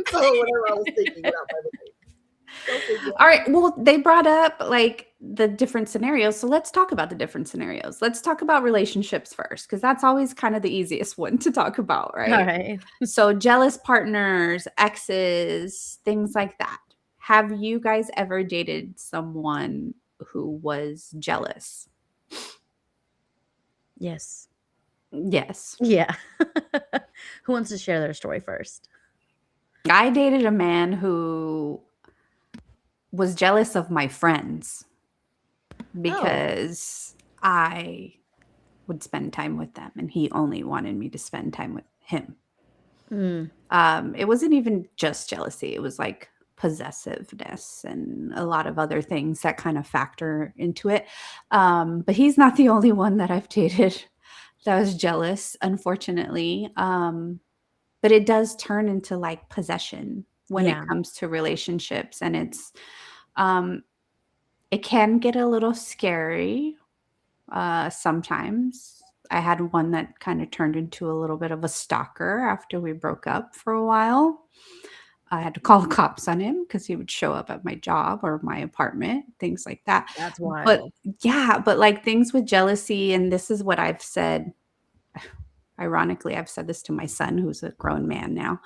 [SPEAKER 2] So whatever I was thinking without meditating.
[SPEAKER 1] All right. Well, they brought up like the different scenarios. So let's talk about the different scenarios. Let's talk about relationships first, because that's always kind of the easiest one to talk about, right?
[SPEAKER 3] All right.
[SPEAKER 1] So jealous partners, exes, things like that. Have you guys ever dated someone who was jealous?
[SPEAKER 3] Yes.
[SPEAKER 1] Yes.
[SPEAKER 3] Yeah. Who wants to share their story first?
[SPEAKER 1] I dated a man who was jealous of my friends because I would spend time with them and he only wanted me to spend time with him. It wasn't even just jealousy. It was like possessiveness and a lot of other things that kind of factor into it. But he's not the only one that I've dated that was jealous, unfortunately. But it does turn into like possession when
[SPEAKER 3] Yeah.
[SPEAKER 1] it comes to relationships. And it can get a little scary sometimes. I had one that kind of turned into a little bit of a stalker after we broke up for a while. I had to call the cops on him because he would show up at my job or my apartment, things like that.
[SPEAKER 3] That's wild.
[SPEAKER 1] But yeah, but like things with jealousy, and this is what I've said. Ironically, I've said this to my son, who's a grown man now.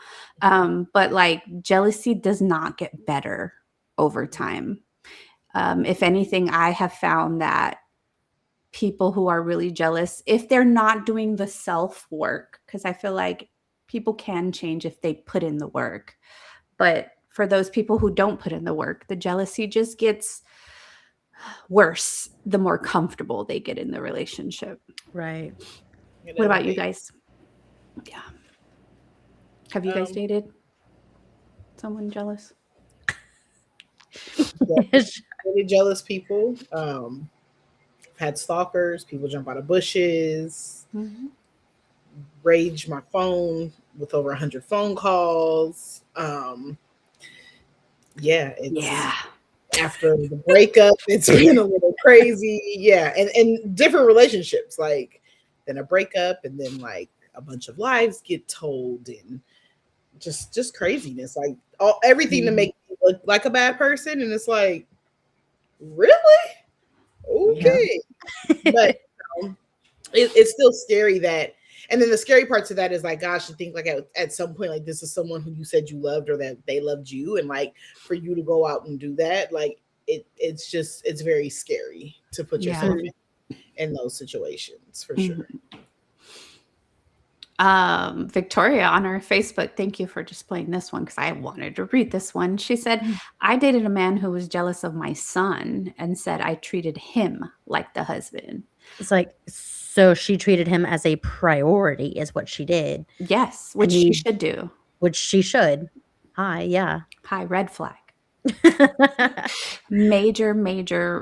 [SPEAKER 1] But like jealousy does not get better over time. If anything, I have found that people who are really jealous, if they're not doing the self work, because I feel like people can change if they put in the work. But for those people who don't put in the work, the jealousy just gets worse the more comfortable they get in the relationship.
[SPEAKER 3] Right.
[SPEAKER 1] What about you guys? Yeah. Have you guys dated someone jealous?
[SPEAKER 2] Really jealous people. Had stalkers, people jump out of bushes, rage my phone with over 100 phone calls. After the breakup, it's been a little crazy. Yeah, and different relationships, like then a breakup, and then like a bunch of lives get told, and just craziness, like everything to make me look like a bad person, and it's like, really? Okay. But it's still scary that, and then the scary part to that is like, gosh, you think like at some point, like this is someone who you said you loved or that they loved you, and like for you to go out and do that, like it's very scary to put yourself in those situations for sure.
[SPEAKER 1] Victoria on our Facebook, thank you for displaying this one because I wanted to read this one. She said, I dated a man who was jealous of my son and said I treated him like the husband.
[SPEAKER 3] It's like, So she treated him as a priority is what she did.
[SPEAKER 1] Yes,
[SPEAKER 3] And
[SPEAKER 1] which she
[SPEAKER 3] he
[SPEAKER 1] should do.
[SPEAKER 3] which she should. Hi, yeah.
[SPEAKER 1] High red flag. Major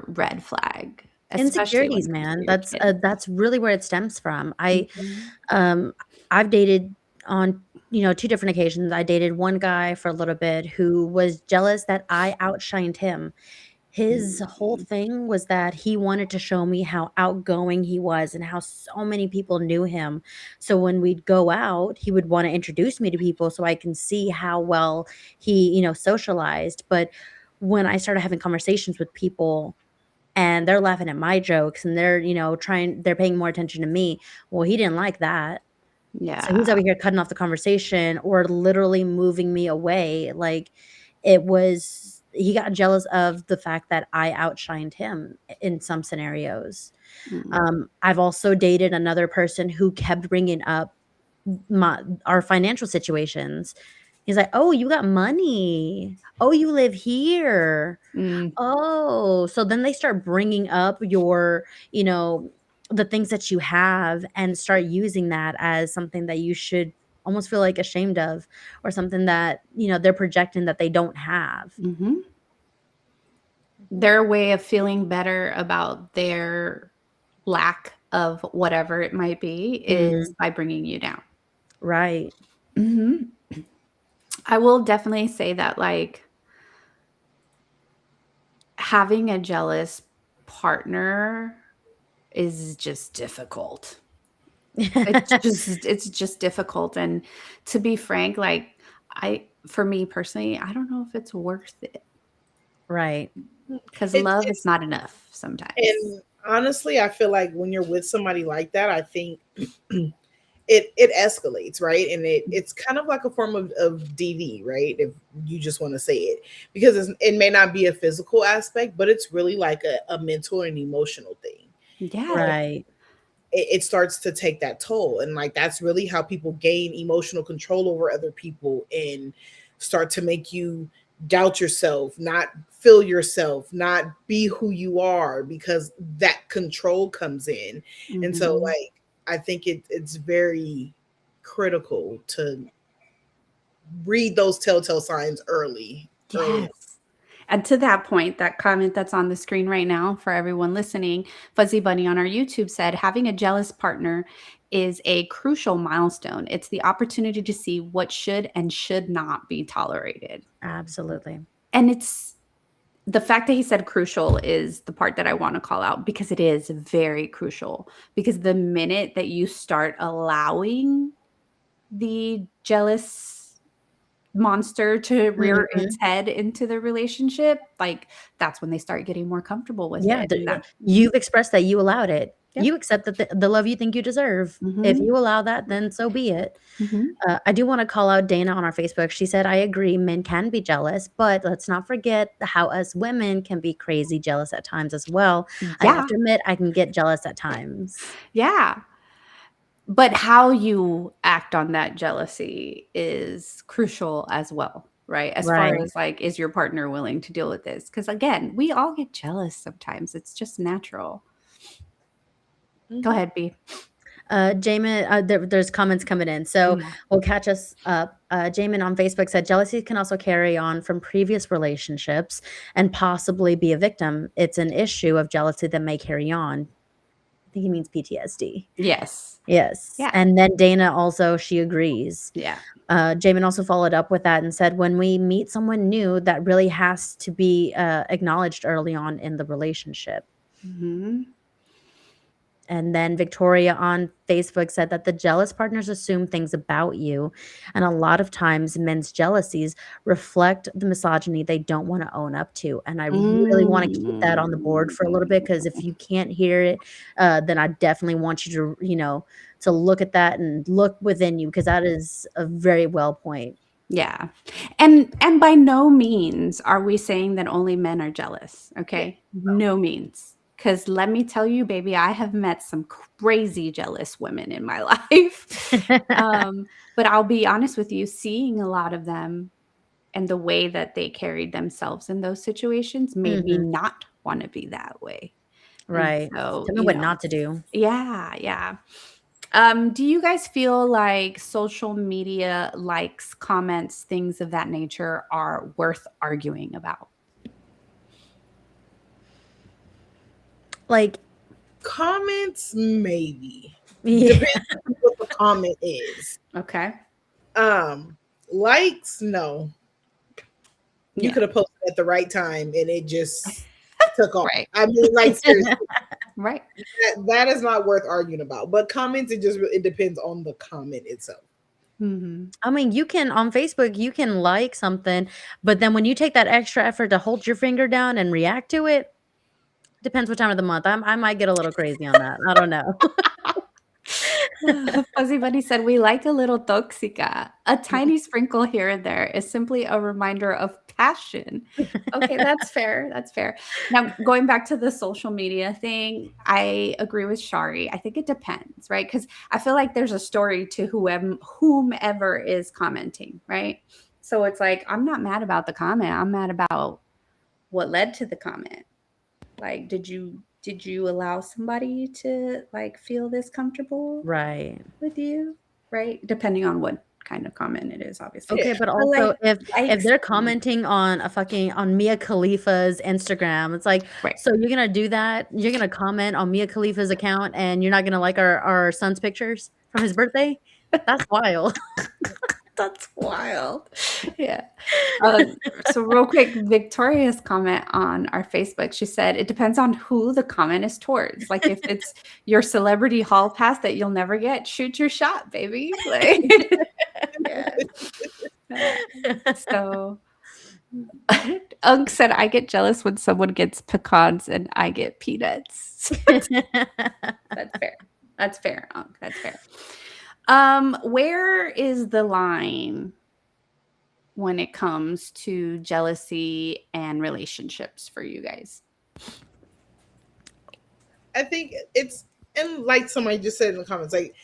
[SPEAKER 1] red flag, especially when
[SPEAKER 3] Insecurities,
[SPEAKER 1] it comes to
[SPEAKER 3] man.
[SPEAKER 1] your kid.
[SPEAKER 3] That's really where it stems from.
[SPEAKER 1] Mhm.
[SPEAKER 3] I've dated on, 2 different occasions. I dated one guy for a little bit who was jealous that I outshined him. His whole
[SPEAKER 1] Mhm.
[SPEAKER 3] thing was that he wanted to show me how outgoing he was and how so many people knew him. So when we'd go out, he would wanna introduce me to people so I can see how well he, socialized. But when I started having conversations with people and they're laughing at my jokes and they're paying more attention to me, well, he didn't like that. So he's
[SPEAKER 1] Yeah.
[SPEAKER 3] over here cutting off the conversation or literally moving me away. Like he got jealous of the fact that I outshined him in some scenarios.
[SPEAKER 1] Mm.
[SPEAKER 3] I've also dated another person who kept bringing up our financial situations. He's like, "Oh, you got money. Oh, you live here.
[SPEAKER 1] Mm.
[SPEAKER 3] Oh." So then they start bringing up the things that you have and start using that as something that you should almost feel like ashamed of or something that, they're projecting that they don't have.
[SPEAKER 1] Mhm. Their way of feeling better about their lack of whatever it might be is
[SPEAKER 3] Mhm.
[SPEAKER 1] by bringing you down.
[SPEAKER 3] Right.
[SPEAKER 1] Mhm. I will definitely say that, like, having a jealous partner is just difficult. It's just difficult, and to be frank, like, for me personally, I don't know if it's worth it
[SPEAKER 3] Right.
[SPEAKER 1] because love is
[SPEAKER 2] It's
[SPEAKER 1] not enough sometimes.
[SPEAKER 2] and honestly, I feel like when you're with somebody like that, I think it escalates, right? And it's kind of like a form of DV, right? If you just want to say it, because it may not be a physical aspect, but it's really like a mental and emotional thing.
[SPEAKER 1] Yeah.
[SPEAKER 3] Right.
[SPEAKER 2] It starts to take that toll, and like that's really how people gain emotional control over other people and start to make you doubt yourself, not feel yourself, not be who you are, because that control comes in. And so
[SPEAKER 1] Mhm.
[SPEAKER 2] like I think it's very critical to read those telltale signs early.
[SPEAKER 1] Yes. And to that point, that comment that's on the screen right now for everyone listening, Fuzzy Bunny on our YouTube said, having a jealous partner is a crucial milestone. It's the opportunity to see what should and should not be tolerated.
[SPEAKER 3] Absolutely.
[SPEAKER 1] And it's the fact that he said crucial is the part that I want to call out because it is very crucial. Because the minute that you start allowing the jealous monster to rear its
[SPEAKER 3] Mhm.
[SPEAKER 1] head into the relationship, like, that's when they start getting more comfortable with
[SPEAKER 3] Yeah,
[SPEAKER 1] it, and that
[SPEAKER 3] you've expressed that you allowed it.
[SPEAKER 1] Yep.
[SPEAKER 3] You accept that the love you think you deserve. If
[SPEAKER 1] Mhm,
[SPEAKER 3] you allow that, then so be it.
[SPEAKER 1] mhm.
[SPEAKER 3] I do wanna call out Dana on our Facebook. She said, "I agree, men can be jealous, but let's not forget how us women can be crazy jealous at times as well. I have
[SPEAKER 1] Yeah,
[SPEAKER 3] to admit, I can get jealous at times."
[SPEAKER 1] yeah, but how you act on that jealousy is crucial as well, right? As far
[SPEAKER 3] Right.
[SPEAKER 1] as, like, is your partner willing to deal with this? Because again, we all get jealous sometimes, it's just natural. Go
[SPEAKER 2] Mhm.
[SPEAKER 1] ahead, B.
[SPEAKER 3] Jamin, there's comments coming in, so
[SPEAKER 1] Yeah.
[SPEAKER 3] we'll catch us up. Jamin on Facebook said, "Jealousy can also carry on from previous relationships and possibly be a victim. It's an issue of jealousy that may carry on." I think he means PTSD.
[SPEAKER 1] Yes.
[SPEAKER 3] Yes,
[SPEAKER 1] Yeah,
[SPEAKER 3] and then Dana also, she agrees.
[SPEAKER 1] yeah.
[SPEAKER 3] Jamin also followed up with that and said, "When we meet someone new, that really has to be, acknowledged early on in the relationship."
[SPEAKER 1] Mhm.
[SPEAKER 3] And then Victoria on Facebook said that the jealous partners assume things about you. And a lot of times, men's jealousies reflect the misogyny they don't want to own up to. And I really want to keep that on the board for a little bit because if you can't hear it, then I definitely want you to, to look at that and look within you because that is a very well point.
[SPEAKER 1] Yeah. And by no means are we saying that only men are jealous,
[SPEAKER 2] Yeah.
[SPEAKER 1] okay? No means. Cuz let me tell you, baby, I have met some crazy jealous women in my life. But I'll be honest with you, seeing a lot of them and the way that they carried themselves in those situations made me
[SPEAKER 3] Mhm.
[SPEAKER 1] not want to be that way.
[SPEAKER 3] Right.
[SPEAKER 1] So,
[SPEAKER 3] Tell me what not to do.
[SPEAKER 1] yeah. Do you guys feel like social media likes, comments, things of that nature are worth arguing about?
[SPEAKER 3] Like,
[SPEAKER 2] Comments, maybe.
[SPEAKER 3] yeah,
[SPEAKER 2] Depends on what the comment is.
[SPEAKER 1] Okay.
[SPEAKER 2] Likes, no. You
[SPEAKER 1] Yeah.
[SPEAKER 2] could have posted at the right time and it just took off.
[SPEAKER 1] Right.
[SPEAKER 2] I mean, like seriously,
[SPEAKER 1] Right.
[SPEAKER 2] that is not worth arguing about. But comments, it depends on the comment itself.
[SPEAKER 1] Hmm.
[SPEAKER 3] I mean, you can on Facebook, you can like something, but then when you take that extra effort to hold your finger down and react to it, depends what time of the month. I might get a little crazy on that. I don't know.
[SPEAKER 1] Fuzzy Bunny said, "We like a little toxica. A tiny sprinkle here and there is simply a reminder of passion." Okay, that's fair. That's fair. Now, going back to the social media thing, I agree with Shari. I think it depends, right? Because I feel like there's a story to whomever is commenting, right? So it's like, I'm not mad about the comment. I'm mad about what led to the comment. Like, did you allow somebody to like feel this comfortable
[SPEAKER 3] Right.
[SPEAKER 1] with you? Right? Depending on what kind of comment it is, obviously.
[SPEAKER 3] Okay,
[SPEAKER 2] Yeah.
[SPEAKER 3] but
[SPEAKER 1] But
[SPEAKER 3] also
[SPEAKER 1] like
[SPEAKER 3] if
[SPEAKER 1] likes,
[SPEAKER 3] they're commenting on on Mia Khalifa's Instagram, it's like,
[SPEAKER 1] right.
[SPEAKER 3] so you're gonna do that? You're gonna comment on Mia Khalifa's account and you're not gonna like our son's pictures from his birthday? That's wild.
[SPEAKER 1] That's wild. Yeah. So real quick, Victoria's comment on our Facebook, she said, it depends on who the comment is towards. Like if it's your celebrity hall pass that you'll never get, shoot your shot, baby. Like, yeah. So Ugg said, I get jealous when someone gets pecans and I get peanuts. That's fair. That's fair, Ugg. That's fair. Where is the line when it comes to jealousy and relationships for you guys?
[SPEAKER 2] I think it's, and like somebody just said in the comments, like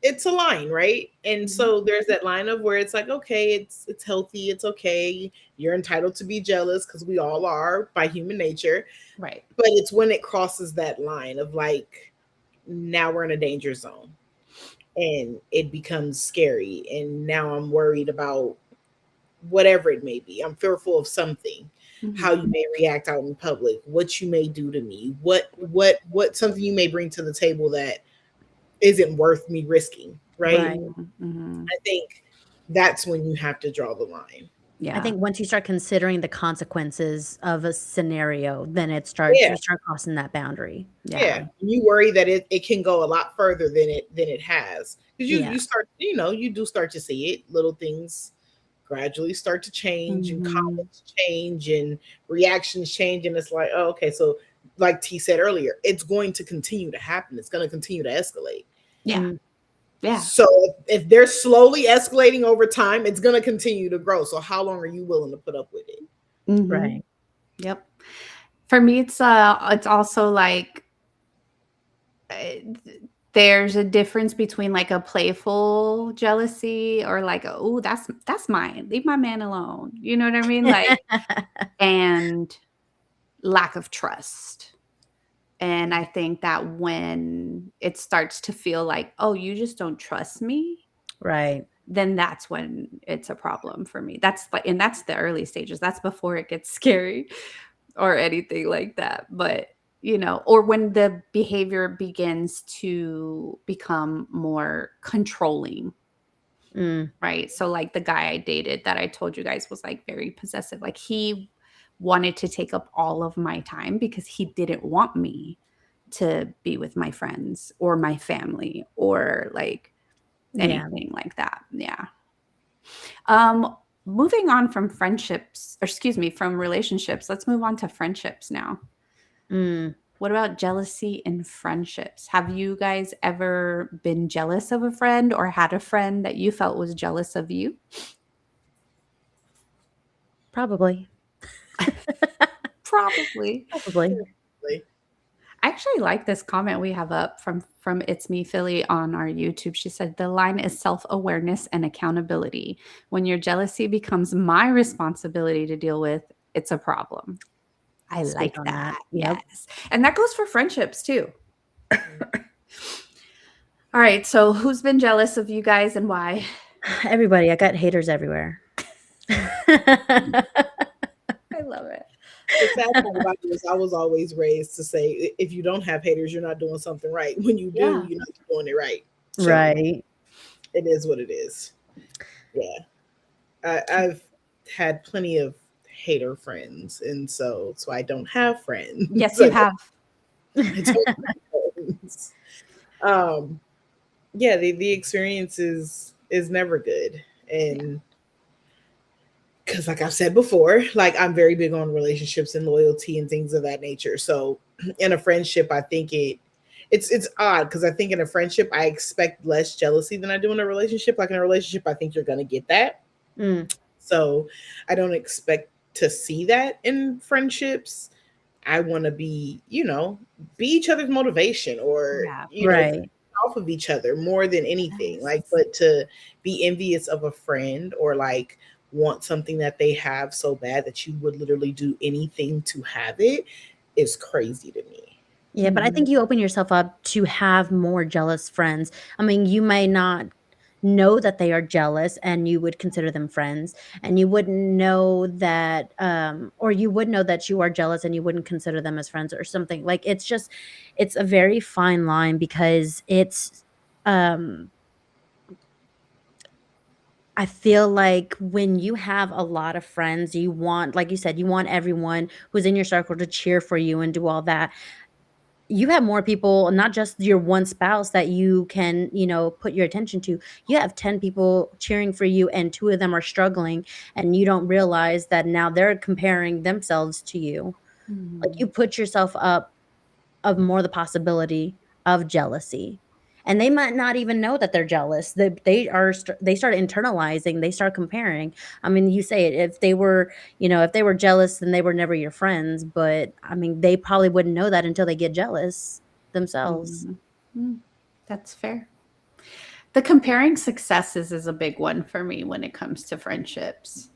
[SPEAKER 2] it's a line, right? And so there's that line of where it's like, okay, it's healthy, it's okay. You're entitled to be jealous because we all are by human nature.
[SPEAKER 1] Right.
[SPEAKER 2] But it's when it crosses that line of like, now we're in a danger zone and it becomes scary. And now I'm worried about whatever it may be. I'm fearful of something, how you may react out in public, what you may do to me, what something you may bring to the table that isn't worth me risking, right?
[SPEAKER 1] Mhm.
[SPEAKER 2] I think that's when you have to draw the line.
[SPEAKER 1] Yeah.
[SPEAKER 3] I think once you start considering the consequences of a scenario, then you start crossing that boundary.
[SPEAKER 2] Yeah. You worry that it can go a lot further than it has. Because you start, you do start to see it, little things gradually start to change and comments change and reactions change. And it's like, oh, okay. So like T said earlier, it's going to continue to happen. It's going to continue to escalate.
[SPEAKER 1] Yeah. Yeah.
[SPEAKER 2] So if they're slowly escalating over time, it's going to continue to grow. So how long are you willing to put up with it?
[SPEAKER 3] Right.
[SPEAKER 1] Yep. For me, it's also like there's a difference between like a playful jealousy or like, oh, that's mine. Leave my man alone. You know what I mean? Like, and lack of trust. And I think that when it starts to feel like, oh, you just don't trust me,
[SPEAKER 3] right,
[SPEAKER 1] then that's when it's a problem for me. That's the early stages. That's before it gets scary or anything like that. But, or when the behavior begins to become more controlling. Right. So like the guy I dated that I told you guys was like very possessive. Like he wanted to take up all of my time because he didn't want me to be with my friends or my family or like anything like that. Yeah. Moving on from from relationships, let's move on to friendships now. What about jealousy in friendships? Have you guys ever been jealous of a friend or had a friend that you felt was jealous of you?
[SPEAKER 3] Probably.
[SPEAKER 1] Probably. I actually like this comment we have up from It's Me Philly on our YouTube. She said, the line is self-awareness and accountability. When your jealousy becomes my responsibility to deal with, it's a problem. I
[SPEAKER 3] speak
[SPEAKER 1] like
[SPEAKER 3] on that.
[SPEAKER 1] that.
[SPEAKER 3] Yep.
[SPEAKER 1] Yes. And that goes for friendships too. All right. So who's been jealous of you guys and why?
[SPEAKER 3] Everybody, I got haters everywhere.
[SPEAKER 1] I love it.
[SPEAKER 2] The sad part about it is I was always raised to say if you don't have haters, you're not doing something right. When you do,
[SPEAKER 1] Yeah.
[SPEAKER 2] you're not doing it right. So
[SPEAKER 3] Right.
[SPEAKER 2] it is what it is. Yeah. I've had plenty of hater friends, and so I don't have friends.
[SPEAKER 1] Yes, you have.
[SPEAKER 2] I don't have friends. Yeah, the experience is never good. And because like I've said before, like I'm very big on relationships and loyalty and things of that nature. So in a friendship, I think it's odd because I think in a friendship I expect less jealousy than I do in a relationship. Like in a relationship, I think you're gonna get that.
[SPEAKER 3] Mm,
[SPEAKER 2] So I don't expect to see that in friendships. I want to be, be each other's motivation or,
[SPEAKER 1] Yeah.
[SPEAKER 3] right.
[SPEAKER 2] off of each other more than anything.
[SPEAKER 1] Yes.
[SPEAKER 2] Like, but to be envious of a friend or like want something that they have so bad that you would literally do anything to have it is crazy to me.
[SPEAKER 3] Yeah, but I think you open yourself up to have more jealous friends. I mean, you may not know that they are jealous and you would consider them friends, and you wouldn't know that or you would know that you are jealous and you wouldn't consider them as friends or something. Like it's a very fine line because it's I feel like when you have a lot of friends, you want, like you said, you want everyone who's in your circle to cheer for you and do all that. You have more people, not just your one spouse that you can, put your attention to. You have 10 people cheering for you and 2 of them are struggling, and you don't realize that now they're comparing themselves to you. Like you put yourself up of more the possibility of jealousy. And they might not even know that they're jealous. They start internalizing, they start comparing. I mean, you say it, if they were jealous, then they were never your friends, but I mean, they probably wouldn't know that until they get jealous themselves.
[SPEAKER 1] That's fair. The comparing successes is a big one for me when it comes to friendships.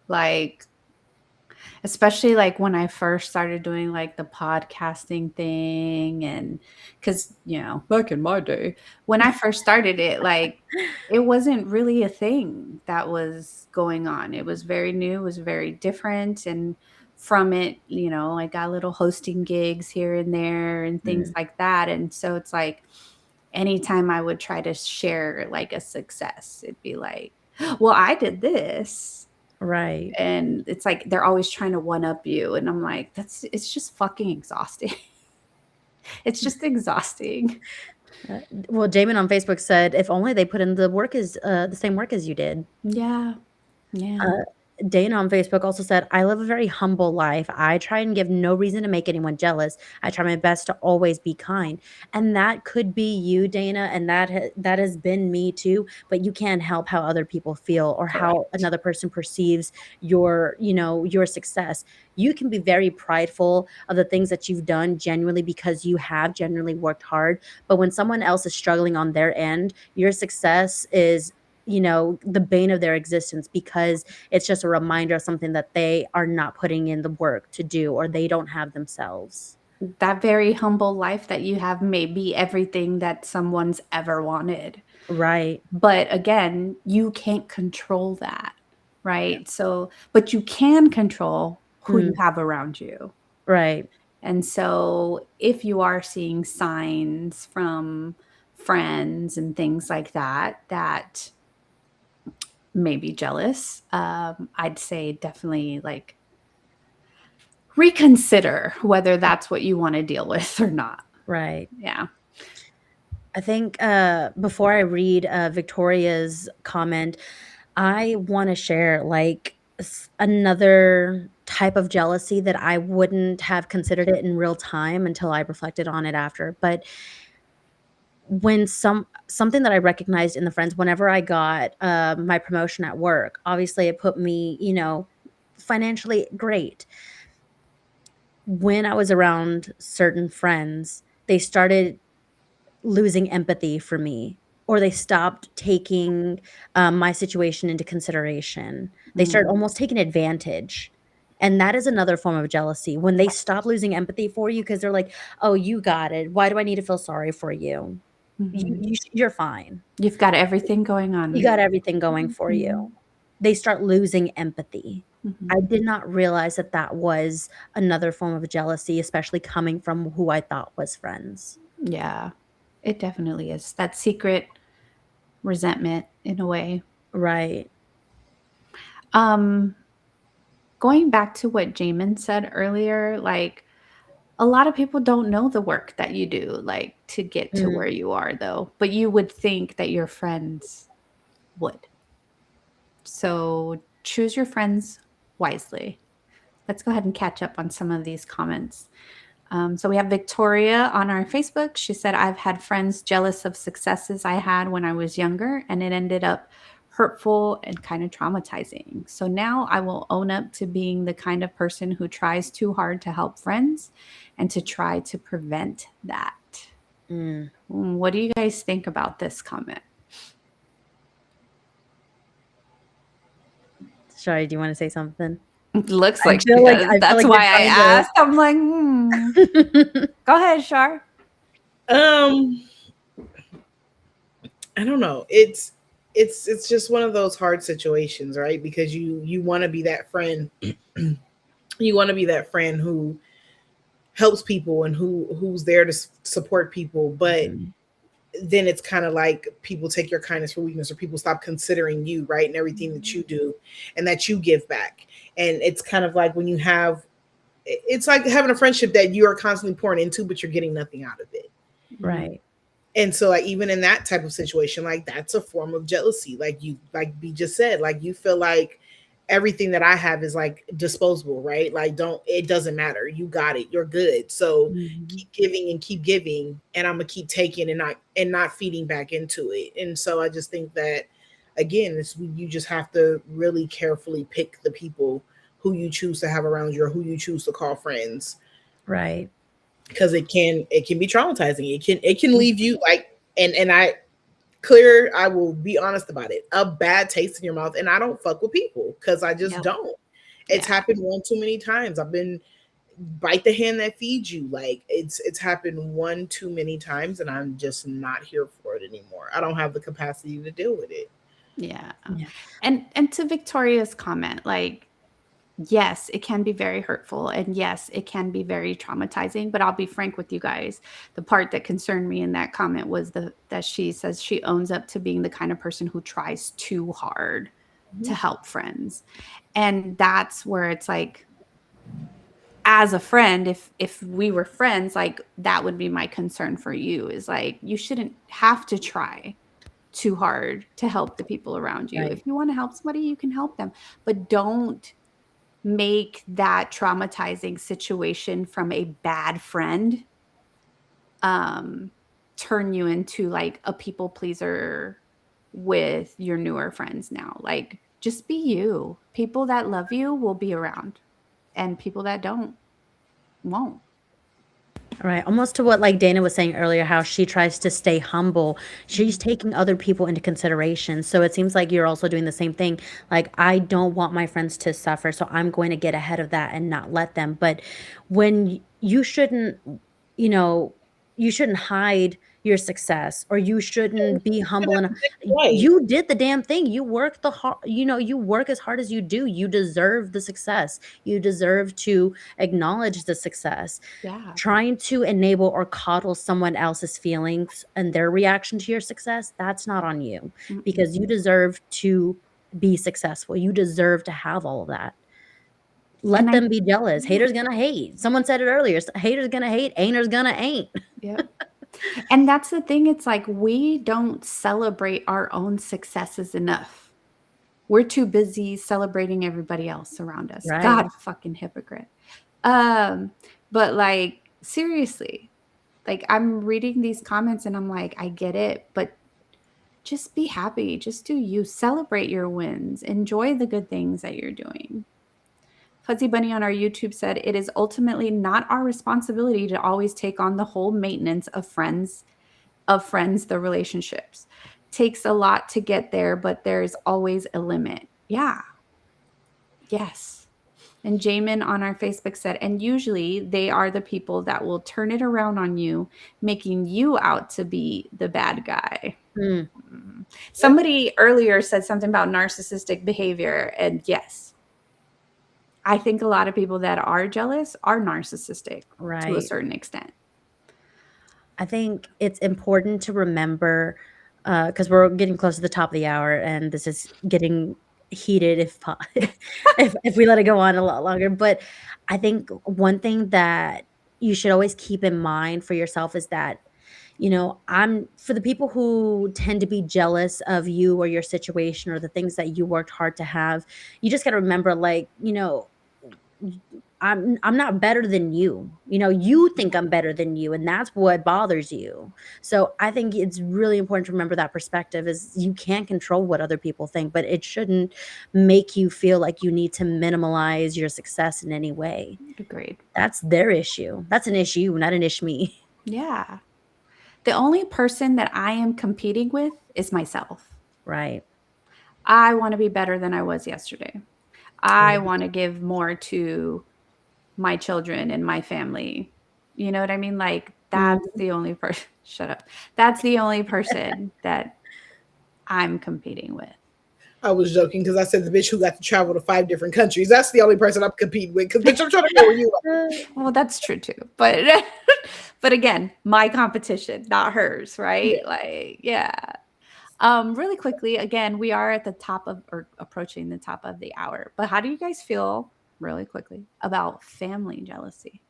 [SPEAKER 1] Like, especially like when I first started doing like the podcasting thing, and because back in my day when I first started it, like it wasn't really a thing that was going on. It was very new, it was very different, and from it, I got little hosting gigs here and there and things like that. And so it's like anytime I would try to share like a success, it'd be like, well, I did this.
[SPEAKER 3] Right.
[SPEAKER 1] And it's like they're always trying to one up you. And I'm like, it's just fucking exhausting. It's just exhausting.
[SPEAKER 3] Well, Jamin on Facebook said, if only they put in the same work as you did.
[SPEAKER 1] Yeah. Yeah.
[SPEAKER 3] Dana on Facebook also said, I live a very humble life. I try and give no reason to make anyone jealous. I try my best to always be kind. And that could be you, Dana, and that has been me too, but you can't help how other people feel or how another person perceives your success. You can be very prideful of the things that you've done genuinely because you have genuinely worked hard. But when someone else is struggling on their end, your success is the bane of their existence because it's just a reminder of something that they are not putting in the work to do or they don't have themselves.
[SPEAKER 1] That very humble life that you have may be everything that someone's ever wanted.
[SPEAKER 3] Right.
[SPEAKER 1] But again, you can't control that. Right. So, but you can control who you have around you.
[SPEAKER 3] Right.
[SPEAKER 1] And so if you are seeing signs from friends and things like that may be jealous, I'd say definitely like reconsider whether that's what you want to deal with or not.
[SPEAKER 3] Right.
[SPEAKER 1] Yeah.
[SPEAKER 3] I think before I read Victoria's comment, I want to share like another type of jealousy that I wouldn't have considered it in real time until I reflected on it after. But when something that I recognized in the friends, whenever I got my promotion at work, obviously it put me, financially great. When I was around certain friends, they started losing empathy for me, or they stopped taking my situation into consideration. They started almost taking advantage. And that is another form of jealousy when they stop losing empathy for you because they're like, oh, you got it. Why do I need to feel sorry for you?
[SPEAKER 1] Mhm.
[SPEAKER 3] You're fine.
[SPEAKER 1] You've got everything going on.
[SPEAKER 3] You got everything going for you.
[SPEAKER 1] Mhm.
[SPEAKER 3] They start losing empathy.
[SPEAKER 1] Mhm.
[SPEAKER 3] I did not realize that that was another form of jealousy, especially coming from who I thought was friends.
[SPEAKER 1] Yeah, it definitely is. That secret resentment in a way.
[SPEAKER 3] Right.
[SPEAKER 1] Um, Going back to what Jamin said earlier, like a lot of people don't know the work that you do, like to get to
[SPEAKER 3] Mm,
[SPEAKER 1] where you are, though. But you would think that your friends would. So choose your friends wisely. Let's go ahead and catch up on some of these comments. So we have Victoria on our Facebook. She said, I've had friends jealous of successes I had when I was younger, and it ended up hurtful and kind of traumatizing. So now I will own up to being the kind of person who tries too hard to help friends and to try to prevent that.
[SPEAKER 3] mm.
[SPEAKER 1] What do you guys think about this comment?
[SPEAKER 3] Sorry, do you want to say something?
[SPEAKER 1] Looks like she
[SPEAKER 3] I
[SPEAKER 1] does.
[SPEAKER 3] feel
[SPEAKER 1] That's
[SPEAKER 3] like you're
[SPEAKER 1] why I
[SPEAKER 3] trying
[SPEAKER 1] asked. I'm like,
[SPEAKER 3] to.
[SPEAKER 1] Go ahead, Shar.
[SPEAKER 2] I don't know. It's just one of those hard situations, right? Because you want to be that friend. You want to be that friend who helps people and who's there to support people, but
[SPEAKER 3] Mhm.
[SPEAKER 2] then it's kind of like people take your kindness for weakness, or people stop considering you, right, and everything that you do and that you give back. And it's kind of like when you have, it's like having a friendship that you are constantly pouring into, but you're getting nothing out of it.
[SPEAKER 3] Right.
[SPEAKER 2] And so like even in that type of situation, like that's a form of jealousy. Like you, like B just said, like you feel like everything that I have is like disposable, right? Like don't, it doesn't matter, you got it, you're good, so
[SPEAKER 1] Mhm.
[SPEAKER 2] keep giving, and I'm gonna keep taking and not feeding back into it. And so I just think that again, it's, you just have to really carefully pick the people who you choose to have around you, or who you choose to call friends,
[SPEAKER 3] Right.
[SPEAKER 2] because it can be traumatizing. It can leave you like, and I clear, I will be honest about it, a bad taste in your mouth. And I don't fuck with people because I just
[SPEAKER 1] Yep.
[SPEAKER 2] don't. It's
[SPEAKER 1] Yeah.
[SPEAKER 2] happened one too many times. I've been bite the hand that feeds you. Like it's happened one too many times, and I'm just not here for it anymore. I don't have the capacity to deal with it.
[SPEAKER 1] Yeah.
[SPEAKER 3] Yeah.
[SPEAKER 1] And to Victoria's comment, like, yes, it can be very hurtful, and yes, it can be very traumatizing, but I'll be frank with you guys. The part that concerned me in that comment was the that she says she owns up to being the kind of person who tries too hard to
[SPEAKER 2] Mhm.
[SPEAKER 1] help friends. And that's where it's like, as a friend, if we were friends, like that would be my concern for you, is like you shouldn't have to try too hard to help the people around you.
[SPEAKER 3] Right.
[SPEAKER 1] If you want to help somebody, you can help them, but don't make that traumatizing situation from a bad friend um turn you into like a people pleaser with your newer friends now. Like just be you. People that love you will be around, and people that don't won't.
[SPEAKER 3] Right. Almost to what like Dana was saying earlier, how she tries to stay humble. She's
[SPEAKER 1] Mhm.
[SPEAKER 3] taking other people into consideration. So it seems like you're also doing the same thing. Like, I don't want my friends to suffer, so I'm going to get ahead of that and not let them. But when you shouldn't, you know, you shouldn't hide your success, or you shouldn't be humble enough.
[SPEAKER 2] Right.
[SPEAKER 3] You did the damn thing. You work the hard, you work as hard as you do. You deserve the success. You deserve to acknowledge the success.
[SPEAKER 1] Yeah.
[SPEAKER 3] Trying to enable or coddle someone else's feelings and their reaction to your success, that's not on you,
[SPEAKER 1] Mm-mm.
[SPEAKER 3] because you deserve to be successful. You deserve to have all of that.
[SPEAKER 1] And
[SPEAKER 3] Let
[SPEAKER 1] I
[SPEAKER 3] them be jealous.
[SPEAKER 1] yeah,
[SPEAKER 3] Haters gonna hate. Someone said it earlier. Haters gonna hate. Ain'ters gonna ain't.
[SPEAKER 1] yep. And that's the thing, it's like we don't celebrate our own successes enough. We're too busy celebrating everybody else around us.
[SPEAKER 3] Right.
[SPEAKER 1] God, fucking hypocrite. Um, but like seriously, like I'm reading these comments and I'm like, I get it, but just be happy. Just do you. Celebrate your wins. Enjoy the good things that you're doing. Fuzzy Bunny on our YouTube said, it is ultimately not our responsibility to always take on the whole maintenance of friends, the relationships. Takes a lot to get there, but there's always a limit. Yeah. Yes. And Jamin on our Facebook said, and usually they are the people that will turn it around on you, making you out to be the bad guy.
[SPEAKER 3] Mm,
[SPEAKER 1] Somebody earlier said something about narcissistic behavior. And yes, I think a lot of people that are jealous are narcissistic to a
[SPEAKER 3] right.
[SPEAKER 1] certain extent.
[SPEAKER 3] I think it's important to remember, because we're getting close to the top of the hour, and this is getting heated if we let it go on a lot longer. But I think one thing that you should always keep in mind for yourself is that, I'm for the people who tend to be jealous of you or your situation or the things that you worked hard to have. You just got to remember, like, I'm not better than you. You think I'm better than you, and that's what bothers you. So I think it's really important to remember that perspective is you can't control what other people think, but it shouldn't make you feel like you need to minimalize your success in any way.
[SPEAKER 1] Agreed.
[SPEAKER 3] That's their issue. That's an issue, not an issue me.
[SPEAKER 1] Yeah. The only person that I am competing with is myself.
[SPEAKER 3] Right.
[SPEAKER 1] I want to be better than I was yesterday. I want to give more to my children and my family. You know what I mean? Like that's the only person. Shut up. That's the only person that I'm competing with.
[SPEAKER 2] I was joking because I said the bitch who got to travel to 5 different countries. That's the only person I'm competing with. Because bitch, I'm trying to know where you are.
[SPEAKER 1] Well, that's true too. But but again, my competition, not hers, right?
[SPEAKER 2] Yeah.
[SPEAKER 1] Like, yeah. Really quickly, again, we are at the top of or approaching the top of the hour. But how do you guys feel, really quickly, about family jealousy?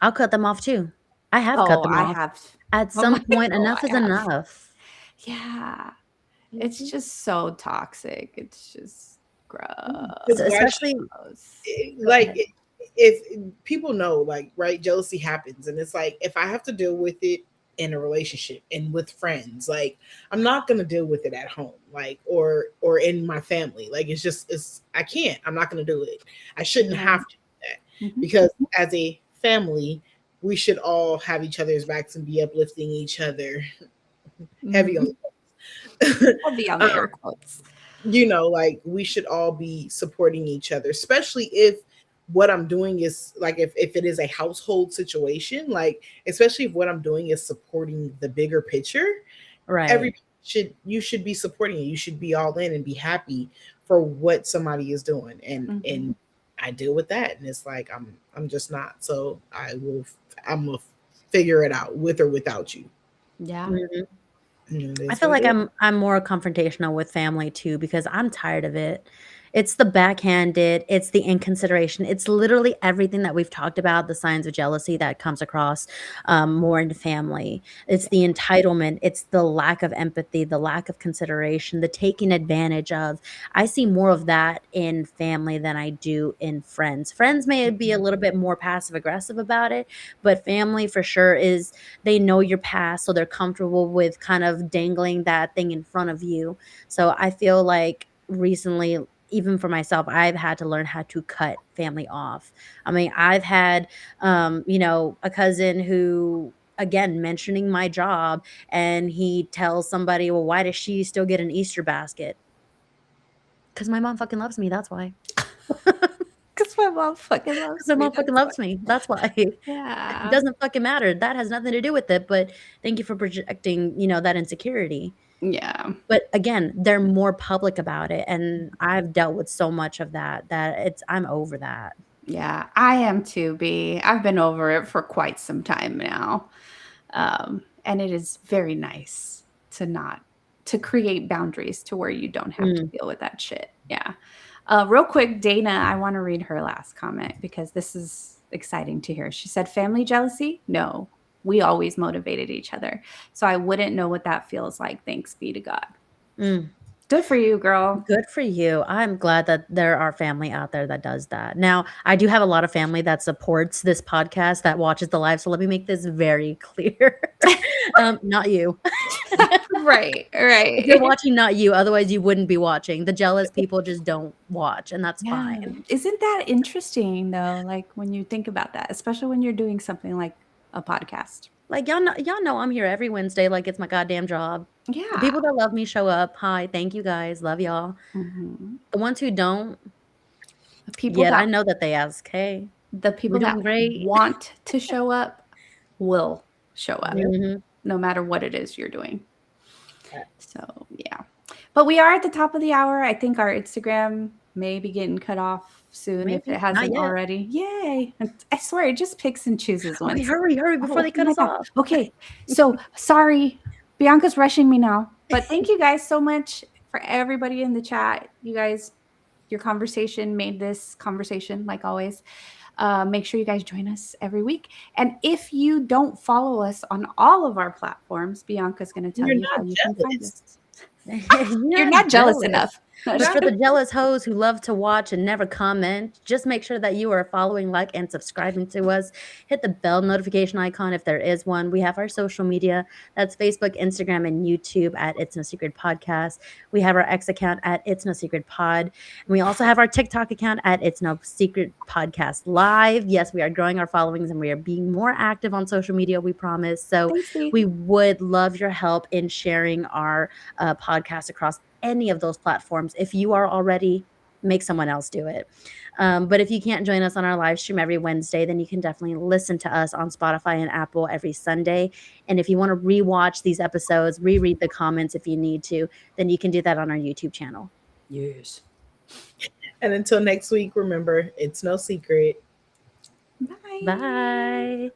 [SPEAKER 3] I'll cut them off too. I have cut them
[SPEAKER 1] I
[SPEAKER 3] off.
[SPEAKER 1] have.
[SPEAKER 3] At
[SPEAKER 1] Oh
[SPEAKER 3] some
[SPEAKER 1] my
[SPEAKER 3] point,
[SPEAKER 1] God,
[SPEAKER 3] enough
[SPEAKER 1] I
[SPEAKER 3] is
[SPEAKER 1] have.
[SPEAKER 3] enough.
[SPEAKER 1] Yeah. It's just so toxic. It's just gross.
[SPEAKER 2] Because
[SPEAKER 3] Especially,
[SPEAKER 2] like if people know, like, right, jealousy happens, and it's like if I have to deal with it in a relationship and with friends, like I'm not gonna deal with it at home, like or in my family. Like it's I can't. I'm not gonna do it. I shouldn't have to do that
[SPEAKER 1] Mhm.
[SPEAKER 2] because as a family, we should all have each other's backs and be uplifting each other. Heavy on
[SPEAKER 1] Heavy on the air quotes.
[SPEAKER 2] like we should all be supporting each other, especially if what I'm doing is like if it is a household situation, like especially if what I'm doing is supporting the bigger picture,
[SPEAKER 3] right.
[SPEAKER 2] you should be supporting it. You should be all in and be happy for what somebody is doing. And I deal with that and it's like I'm just not. So I'm gonna figure it out with or without you.
[SPEAKER 1] Yeah.
[SPEAKER 3] Mhm. I
[SPEAKER 2] That's
[SPEAKER 3] feel
[SPEAKER 2] what
[SPEAKER 3] like
[SPEAKER 2] it is.
[SPEAKER 3] I'm more confrontational with family too because I'm tired of it. It's the backhanded, it's the inconsideration. It's literally everything that we've talked about, the signs of jealousy that comes across more in family. It's the entitlement, it's the lack of empathy, the lack of consideration, the taking advantage of. I see more of that in family than I do in friends. Friends may be a little bit more passive aggressive about it, but family for sure is they know your past, so they're comfortable with kind of dangling that thing in front of you. So I feel like recently, even for myself, I've had to learn how to cut family off. I mean, I've had, a cousin who, again, mentioning my job, and he tells somebody, well, why does she still get an Easter basket? Because my mom fucking loves me. That's why.
[SPEAKER 1] Because my mom fucking loves
[SPEAKER 3] My
[SPEAKER 1] me.
[SPEAKER 3] mom fucking
[SPEAKER 1] That's
[SPEAKER 3] loves me. That's why. It
[SPEAKER 1] yeah.
[SPEAKER 3] doesn't fucking matter. That has nothing to do with it. But thank you for projecting, that insecurity.
[SPEAKER 1] Yeah.
[SPEAKER 3] But again, they're more public about it, and I've dealt with so much of that I'm over that.
[SPEAKER 1] Yeah. I am too, B. I've been over it for quite some time now. And it is very nice to create boundaries to where you don't have to deal with that shit. Yeah. Real quick, Dana, I want to read her last comment because this is exciting to hear. She said, family jealousy? No, we always motivated each other. So I wouldn't know what that feels like. Thanks be to God.
[SPEAKER 3] Mm.
[SPEAKER 1] Good for you, girl.
[SPEAKER 3] Good for you. I'm glad that there are family out there that does that. Now, I do have a lot of family that supports this podcast, that watches the live. So let me make this very clear. Not you.
[SPEAKER 1] Right.
[SPEAKER 3] If you're watching, not you. Otherwise, you wouldn't be watching. The jealous people just don't watch, and that's fine.
[SPEAKER 1] Isn't that interesting though? Like when you think about that, especially when you're doing something like a podcast.
[SPEAKER 3] Like y'all know I'm here every Wednesday, like it's my goddamn job. The
[SPEAKER 1] Yeah.
[SPEAKER 3] people that love me show up. Hi, thank you guys. Love y'all.
[SPEAKER 1] Mhm.
[SPEAKER 3] The ones who don't,
[SPEAKER 1] people
[SPEAKER 3] Yet I
[SPEAKER 1] that
[SPEAKER 3] know that they ask, hey,
[SPEAKER 1] the people that
[SPEAKER 3] doing great.
[SPEAKER 1] want to show up will show up,
[SPEAKER 3] Mhm.
[SPEAKER 1] no matter what it is you're doing.
[SPEAKER 2] Yeah.
[SPEAKER 1] So yeah, but we are at the top of the hour. I think our Instagram may be getting cut off soon if
[SPEAKER 3] Maybe.
[SPEAKER 1] it
[SPEAKER 3] Not
[SPEAKER 1] hasn't
[SPEAKER 3] yet.
[SPEAKER 1] already. Yay! I swear, it just picks and chooses
[SPEAKER 3] Okay,
[SPEAKER 1] ones.
[SPEAKER 3] hurry before they cut
[SPEAKER 1] my
[SPEAKER 3] us
[SPEAKER 1] God.
[SPEAKER 3] off.
[SPEAKER 1] Okay, so sorry, Bianca's rushing me now, but thank you guys so much for everybody in the chat. You guys, your conversation made this conversation like always. Make sure you guys join us every week. And if you don't follow us on all of our platforms, Bianca's going to tell
[SPEAKER 2] You're
[SPEAKER 1] you how
[SPEAKER 2] not
[SPEAKER 1] you can find
[SPEAKER 2] jealous.
[SPEAKER 1] us. You're not jealous enough.
[SPEAKER 3] But for the jealous hoes who love to watch and never comment, just make sure that you are following, like, and subscribing to us. Hit the bell notification icon if there is one. We have our social media. That's Facebook, Instagram, and YouTube at It's No Secret Podcast. We have our X account at It's No Secret Pod. And we also have our TikTok account at It's No Secret Podcast Live. Yes, we are growing our followings and we are being more active on social media, we promise. So we would love your help in sharing our podcast across any of those platforms. If you are already, make someone else do it. But if you can't join us on our live stream every Wednesday, then you can definitely listen to us on Spotify and Apple every Sunday. And if you want to rewatch these episodes, reread the comments if you need to, then you can do that on our YouTube channel.
[SPEAKER 1] Yes.
[SPEAKER 2] And until next week, remember, it's no secret.
[SPEAKER 1] Bye.
[SPEAKER 3] Bye.